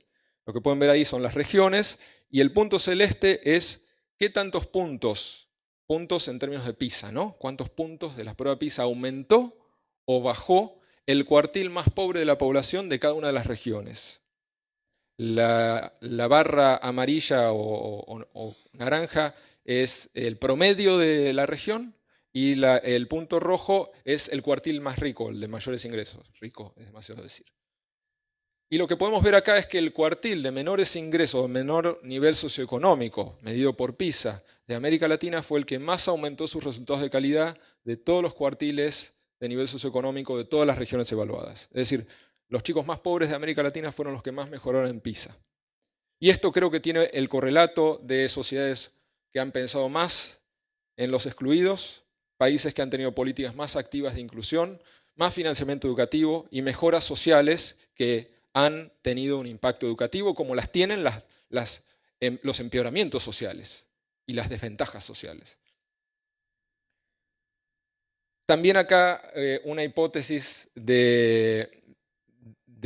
Lo que pueden ver ahí son las regiones y el punto celeste es qué tantos puntos en términos de PISA, ¿no? ¿Cuántos puntos de la prueba PISA aumentó o bajó el cuartil más pobre de la población de cada una de las regiones? La barra amarilla o naranja es el promedio de la región y el punto rojo es el cuartil más rico, el de mayores ingresos. Rico es demasiado decir. Y lo que podemos ver acá es que el cuartil de menores ingresos, de menor nivel socioeconómico, medido por PISA, de América Latina fue el que más aumentó sus resultados de calidad de todos los cuartiles de nivel socioeconómico de todas las regiones evaluadas. Es decir, los chicos más pobres de América Latina fueron los que más mejoraron en PISA. Y esto creo que tiene el correlato de sociedades que han pensado más en los excluidos, países que han tenido políticas más activas de inclusión, más financiamiento educativo y mejoras sociales que han tenido un impacto educativo como las tienen los empeoramientos sociales y las desventajas sociales. También acá una hipótesis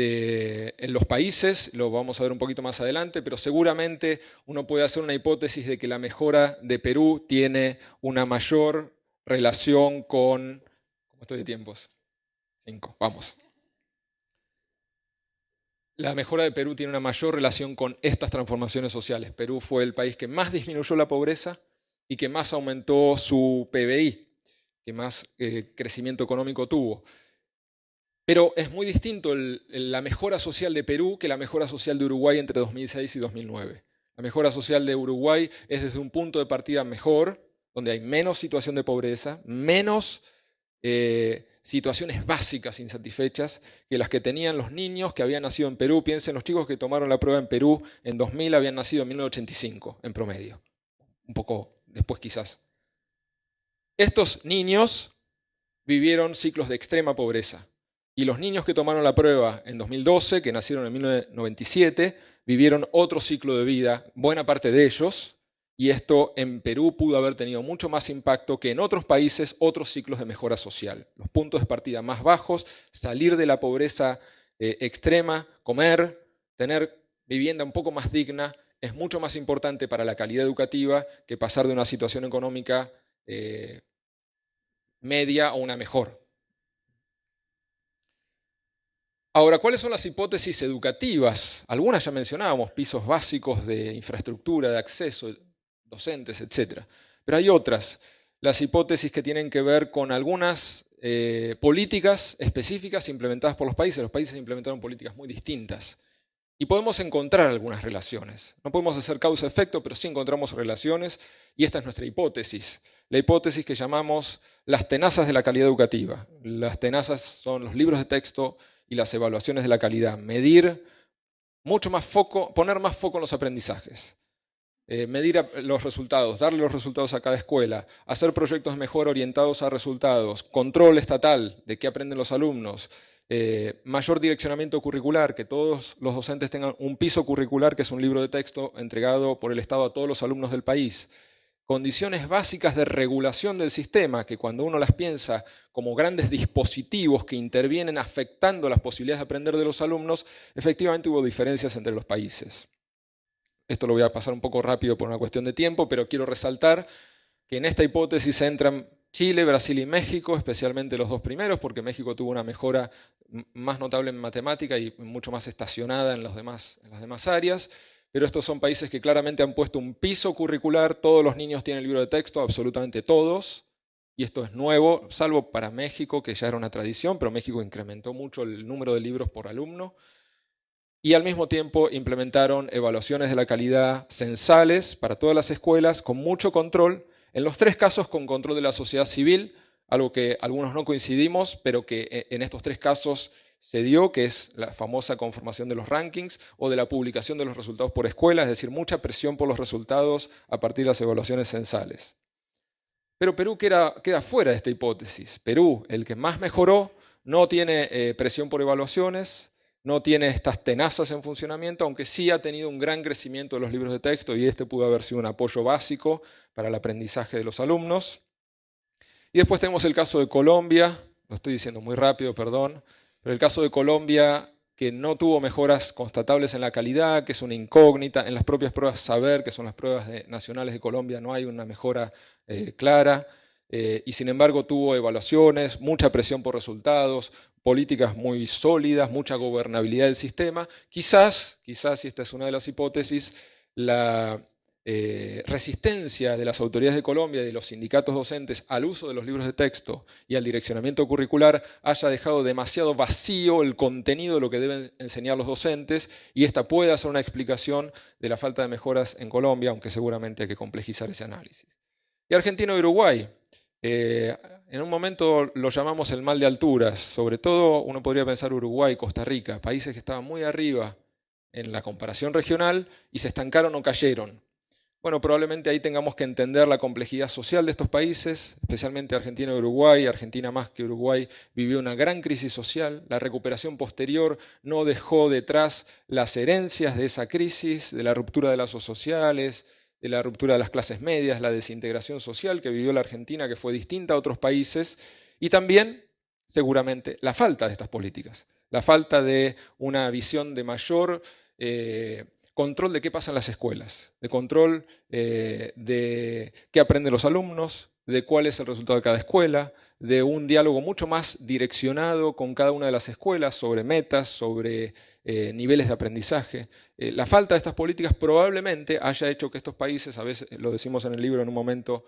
en los países, lo vamos a ver un poquito más adelante, pero seguramente uno puede hacer una hipótesis de que la mejora de Perú tiene una mayor relación con... ¿Cómo estoy de tiempos? 5, vamos. La mejora de Perú tiene una mayor relación con estas transformaciones sociales. Perú fue el país que más disminuyó la pobreza y que más aumentó su PBI, que más crecimiento económico tuvo. Pero es muy distinto la mejora social de Perú que la mejora social de Uruguay entre 2006 y 2009. La mejora social de Uruguay es desde un punto de partida mejor, donde hay menos situación de pobreza, menos situaciones básicas insatisfechas que las que tenían los niños que habían nacido en Perú. Piensen, los chicos que tomaron la prueba en Perú en 2000 habían nacido en 1985 en promedio. Un poco después quizás. Estos niños vivieron ciclos de extrema pobreza. Y los niños que tomaron la prueba en 2012, que nacieron en 1997, vivieron otro ciclo de vida, buena parte de ellos, y esto en Perú pudo haber tenido mucho más impacto que en otros países otros ciclos de mejora social. Los puntos de partida más bajos, salir de la pobreza extrema, comer, tener vivienda un poco más digna, es mucho más importante para la calidad educativa que pasar de una situación económica media a una mejor. Ahora, ¿cuáles son las hipótesis educativas? Algunas ya mencionábamos, pisos básicos de infraestructura, de acceso, docentes, etc. Pero hay otras, las hipótesis que tienen que ver con algunas políticas específicas implementadas por los países. Los países implementaron políticas muy distintas. Y podemos encontrar algunas relaciones. No podemos hacer causa-efecto, pero sí encontramos relaciones, y esta es nuestra hipótesis. La hipótesis que llamamos las tenazas de la calidad educativa. Las tenazas son los libros de texto y las evaluaciones de la calidad. Medir mucho más foco, poner más foco en los aprendizajes. Medir los resultados, darle los resultados a cada escuela, hacer proyectos de mejora orientados a resultados, control estatal de qué aprenden los alumnos, mayor direccionamiento curricular, que todos los docentes tengan un piso curricular, que es un libro de texto entregado por el Estado a todos los alumnos del país. Condiciones básicas de regulación del sistema, que cuando uno las piensa como grandes dispositivos que intervienen afectando las posibilidades de aprender de los alumnos, efectivamente hubo diferencias entre los países. Esto lo voy a pasar un poco rápido por una cuestión de tiempo, pero quiero resaltar que en esta hipótesis entran Chile, Brasil y México, especialmente los dos primeros, porque México tuvo una mejora más notable en matemática y mucho más estacionada en las demás áreas. Pero estos son países que claramente han puesto un piso curricular, todos los niños tienen libro de texto, absolutamente todos, y esto es nuevo, salvo para México, que ya era una tradición, pero México incrementó mucho el número de libros por alumno, y al mismo tiempo implementaron evaluaciones de la calidad censales para todas las escuelas, con mucho control, en los tres casos con control de la sociedad civil, algo que algunos no coincidimos, pero que en estos tres casos se dio, que es la famosa conformación de los rankings o de la publicación de los resultados por escuela, es decir, mucha presión por los resultados a partir de las evaluaciones censales. Pero Perú queda fuera de esta hipótesis. Perú, el que más mejoró, no tiene presión por evaluaciones, no tiene estas tenazas en funcionamiento, aunque sí ha tenido un gran crecimiento de los libros de texto y este pudo haber sido un apoyo básico para el aprendizaje de los alumnos. Y después tenemos el caso de Colombia, lo estoy diciendo muy rápido, perdón, pero el caso de Colombia, que no tuvo mejoras constatables en la calidad, que es una incógnita, en las propias pruebas saber, que son las pruebas nacionales de Colombia, no hay una mejora clara, y sin embargo tuvo evaluaciones, mucha presión por resultados, políticas muy sólidas, mucha gobernabilidad del sistema. Quizás, y esta es una de las hipótesis, la resistencia de las autoridades de Colombia y de los sindicatos docentes al uso de los libros de texto y al direccionamiento curricular haya dejado demasiado vacío el contenido de lo que deben enseñar los docentes, y esta puede ser una explicación de la falta de mejoras en Colombia, aunque seguramente hay que complejizar ese análisis. Y Argentina y Uruguay. En un momento lo llamamos el mal de alturas, sobre todo uno podría pensar Uruguay, Costa Rica, países que estaban muy arriba en la comparación regional y se estancaron o cayeron. Bueno, probablemente ahí tengamos que entender la complejidad social de estos países, especialmente Argentina y Uruguay. Argentina más que Uruguay vivió una gran crisis social. La recuperación posterior no dejó detrás las herencias de esa crisis, de la ruptura de lazos sociales, de la ruptura de las clases medias, la desintegración social que vivió la Argentina, que fue distinta a otros países, y también, seguramente, la falta de estas políticas, la falta de una visión de mayor control de qué pasa en las escuelas, de control de qué aprenden los alumnos, de cuál es el resultado de cada escuela, de un diálogo mucho más direccionado con cada una de las escuelas sobre metas, sobre niveles de aprendizaje. La falta de estas políticas probablemente haya hecho que estos países, a veces lo decimos en el libro en un momento,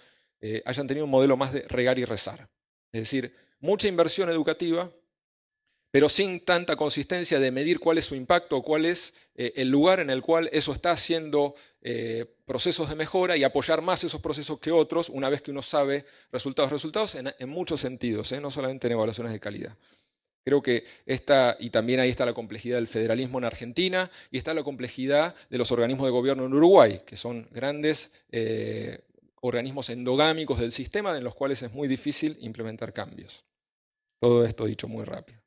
hayan tenido un modelo más de regar y rezar. Es decir, mucha inversión educativa, pero sin tanta consistencia de medir cuál es su impacto o cuál es el lugar en el cual eso está haciendo procesos de mejora, y apoyar más esos procesos que otros una vez que uno sabe resultados en muchos sentidos, no solamente en evaluaciones de calidad. Creo que y también ahí está la complejidad del federalismo en Argentina, y está la complejidad de los organismos de gobierno en Uruguay, que son grandes organismos endogámicos del sistema en los cuales es muy difícil implementar cambios. Todo esto dicho muy rápido.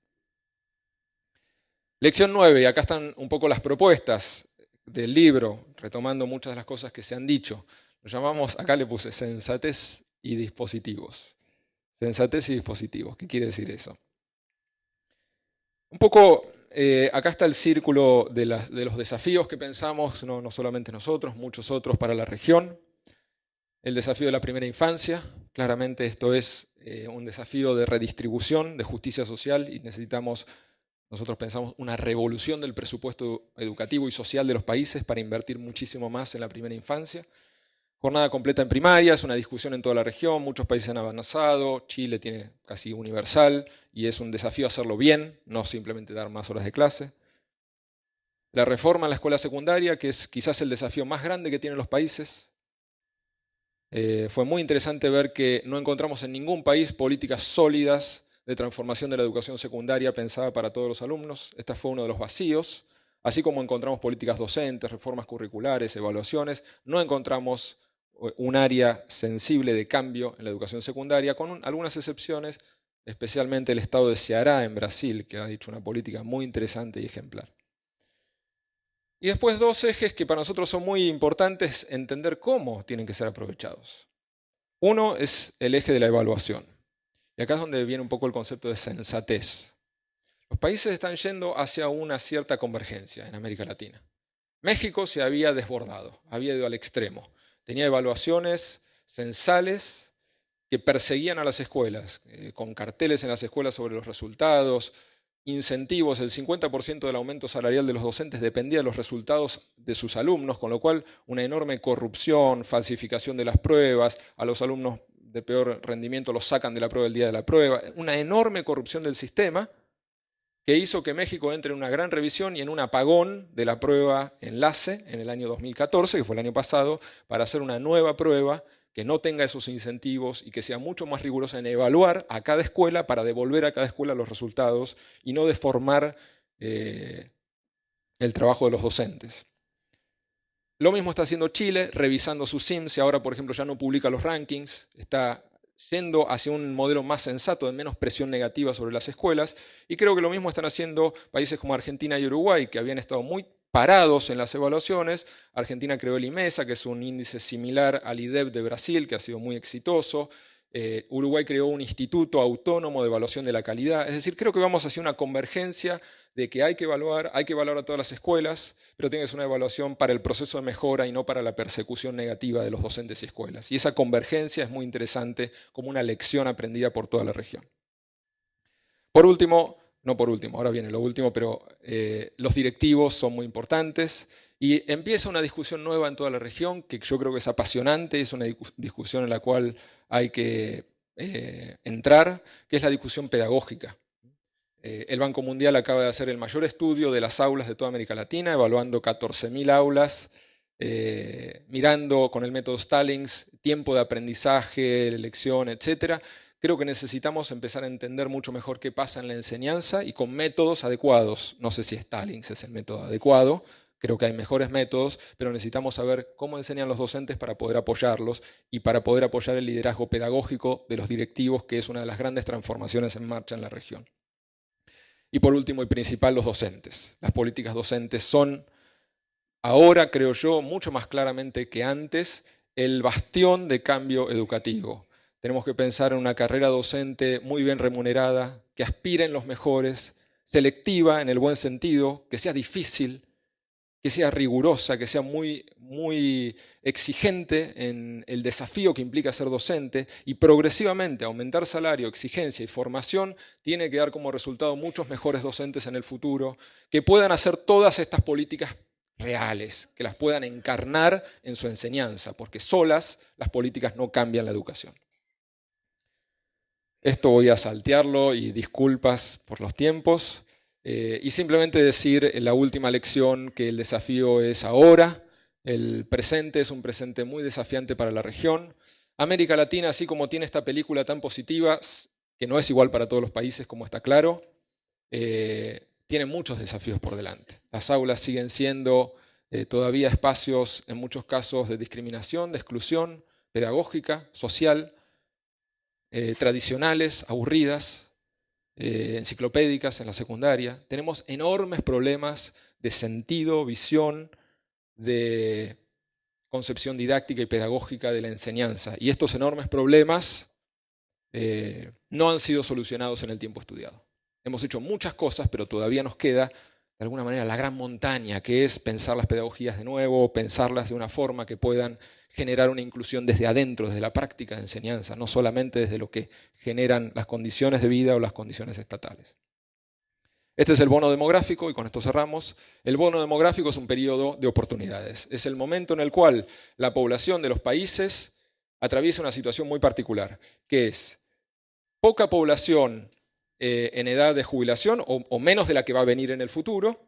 Lección 9, y acá están un poco las propuestas del libro, retomando muchas de las cosas que se han dicho. Lo llamamos, acá le puse sensatez y dispositivos. Sensatez y dispositivos. ¿Qué quiere decir eso? Un poco, acá está el círculo de los desafíos que pensamos, no solamente nosotros, muchos otros para la región. El desafío de la primera infancia, claramente esto es un desafío de redistribución, de justicia social, y nosotros pensamos, una revolución del presupuesto educativo y social de los países para invertir muchísimo más en la primera infancia. Jornada completa en primaria, es una discusión en toda la región, muchos países han avanzado, Chile tiene casi universal y es un desafío hacerlo bien, no simplemente dar más horas de clase. La reforma en la escuela secundaria, que es quizás el desafío más grande que tienen los países. Fue muy interesante ver que no encontramos en ningún país políticas sólidas de transformación de la educación secundaria pensada para todos los alumnos. Este fue uno de los vacíos. Así como encontramos políticas docentes, reformas curriculares, evaluaciones, no encontramos un área sensible de cambio en la educación secundaria, con algunas excepciones, especialmente el estado de Ceará en Brasil, que ha hecho una política muy interesante y ejemplar. Y después dos ejes que para nosotros son muy importantes entender cómo tienen que ser aprovechados. Uno es el eje de la evaluación. Y acá es donde viene un poco el concepto de sensatez. Los países están yendo hacia una cierta convergencia en América Latina. México se había desbordado, había ido al extremo. Tenía evaluaciones censales que perseguían a las escuelas, con carteles en las escuelas sobre los resultados, incentivos, el 50% del aumento salarial de los docentes dependía de los resultados de sus alumnos, con lo cual una enorme corrupción, falsificación de las pruebas, a los alumnos de peor rendimiento los sacan de la prueba el día de la prueba, una enorme corrupción del sistema que hizo que México entre en una gran revisión y en un apagón de la prueba enlace en el año 2014, que fue el año pasado, para hacer una nueva prueba que no tenga esos incentivos y que sea mucho más rigurosa en evaluar a cada escuela para devolver a cada escuela los resultados y no deformar el trabajo de los docentes. Lo mismo está haciendo Chile, revisando sus SIMS, y ahora, por ejemplo, ya no publica los rankings, está yendo hacia un modelo más sensato, de menos presión negativa sobre las escuelas, y creo que lo mismo están haciendo países como Argentina y Uruguay, que habían estado muy parados en las evaluaciones. Argentina creó el IMESA, que es un índice similar al IDEB de Brasil, que ha sido muy exitoso. Uruguay creó un instituto autónomo de evaluación de la calidad. Es decir, creo que vamos hacia una convergencia de que hay que evaluar a todas las escuelas, pero tiene que ser una evaluación para el proceso de mejora y no para la persecución negativa de los docentes y escuelas. Y esa convergencia es muy interesante como una lección aprendida por toda la región. Por último, no por último, ahora viene lo último, pero los directivos son muy importantes y empieza una discusión nueva en toda la región que yo creo que es apasionante, es una discusión en la cual hay que entrar, que es la discusión pedagógica. El Banco Mundial acaba de hacer el mayor estudio de las aulas de toda América Latina, evaluando 14.000 aulas, mirando con el método Stallings tiempo de aprendizaje, elección, etc. Creo que necesitamos empezar a entender mucho mejor qué pasa en la enseñanza y con métodos adecuados. No sé si Stallings es el método adecuado, creo que hay mejores métodos, pero necesitamos saber cómo enseñan los docentes para poder apoyarlos y para poder apoyar el liderazgo pedagógico de los directivos, que es una de las grandes transformaciones en marcha en la región. Y por último y principal, los docentes. Las políticas docentes son, ahora creo yo, mucho más claramente que antes, el bastión de cambio educativo. Tenemos que pensar en una carrera docente muy bien remunerada, que aspire en los mejores, selectiva en el buen sentido, que sea difícil, que sea rigurosa, que sea muy exigente en el desafío que implica ser docente, y progresivamente aumentar salario, exigencia y formación tiene que dar como resultado muchos mejores docentes en el futuro, que puedan hacer todas estas políticas reales, que las puedan encarnar en su enseñanza, porque solas las políticas no cambian la educación. Esto voy a saltearlo y disculpas por los tiempos. Y simplemente decir en la última lección que el desafío es ahora, el presente es un presente muy desafiante para la región. América Latina, así como tiene esta película tan positiva, que no es igual para todos los países, como está claro, tiene muchos desafíos por delante. Las aulas siguen siendo todavía espacios, en muchos casos, de discriminación, de exclusión pedagógica, social, tradicionales, aburridas. enciclopédicas en la secundaria. Tenemos enormes problemas de sentido, visión, de concepción didáctica y pedagógica de la enseñanza. Y estos enormes problemas no han sido solucionados en el tiempo estudiado. Hemos hecho muchas cosas, pero todavía nos queda, de alguna manera, la gran montaña, que es pensar las pedagogías de nuevo, pensarlas de una forma que puedan generar una inclusión desde adentro, desde la práctica de enseñanza, no solamente desde lo que generan las condiciones de vida o las condiciones estatales. Este es el bono demográfico, y con esto cerramos. El bono demográfico es un periodo de oportunidades. Es el momento en el cual la población de los países atraviesa una situación muy particular, que es poca población en edad de jubilación, o menos de la que va a venir en el futuro,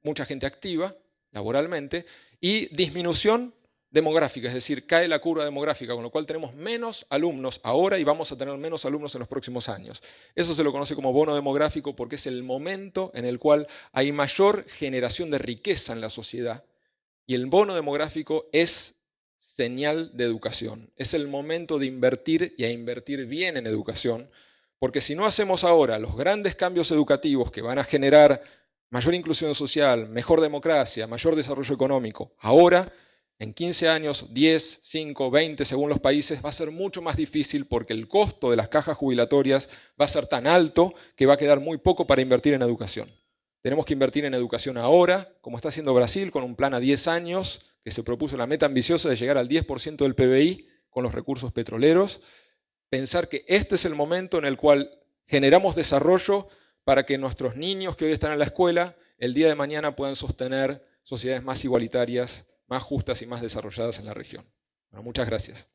mucha gente activa laboralmente, y disminución demográfica, es decir, cae la curva demográfica, con lo cual tenemos menos alumnos ahora y vamos a tener menos alumnos en los próximos años. Eso se lo conoce como bono demográfico porque es el momento en el cual hay mayor generación de riqueza en la sociedad, y el bono demográfico es señal de educación. Es el momento de invertir, y a invertir bien en educación, porque si no hacemos ahora los grandes cambios educativos que van a generar mayor inclusión social, mejor democracia, mayor desarrollo económico, ahora, en 15 años, 10, 5, 20, según los países, va a ser mucho más difícil porque el costo de las cajas jubilatorias va a ser tan alto que va a quedar muy poco para invertir en educación. Tenemos que invertir en educación ahora, como está haciendo Brasil, con un plan a 10 años, que se propuso la meta ambiciosa de llegar al 10% del PBI con los recursos petroleros. Pensar que este es el momento en el cual generamos desarrollo para que nuestros niños que hoy están en la escuela, el día de mañana puedan sostener sociedades más igualitarias, más justas y más desarrolladas en la región. Bueno, muchas gracias.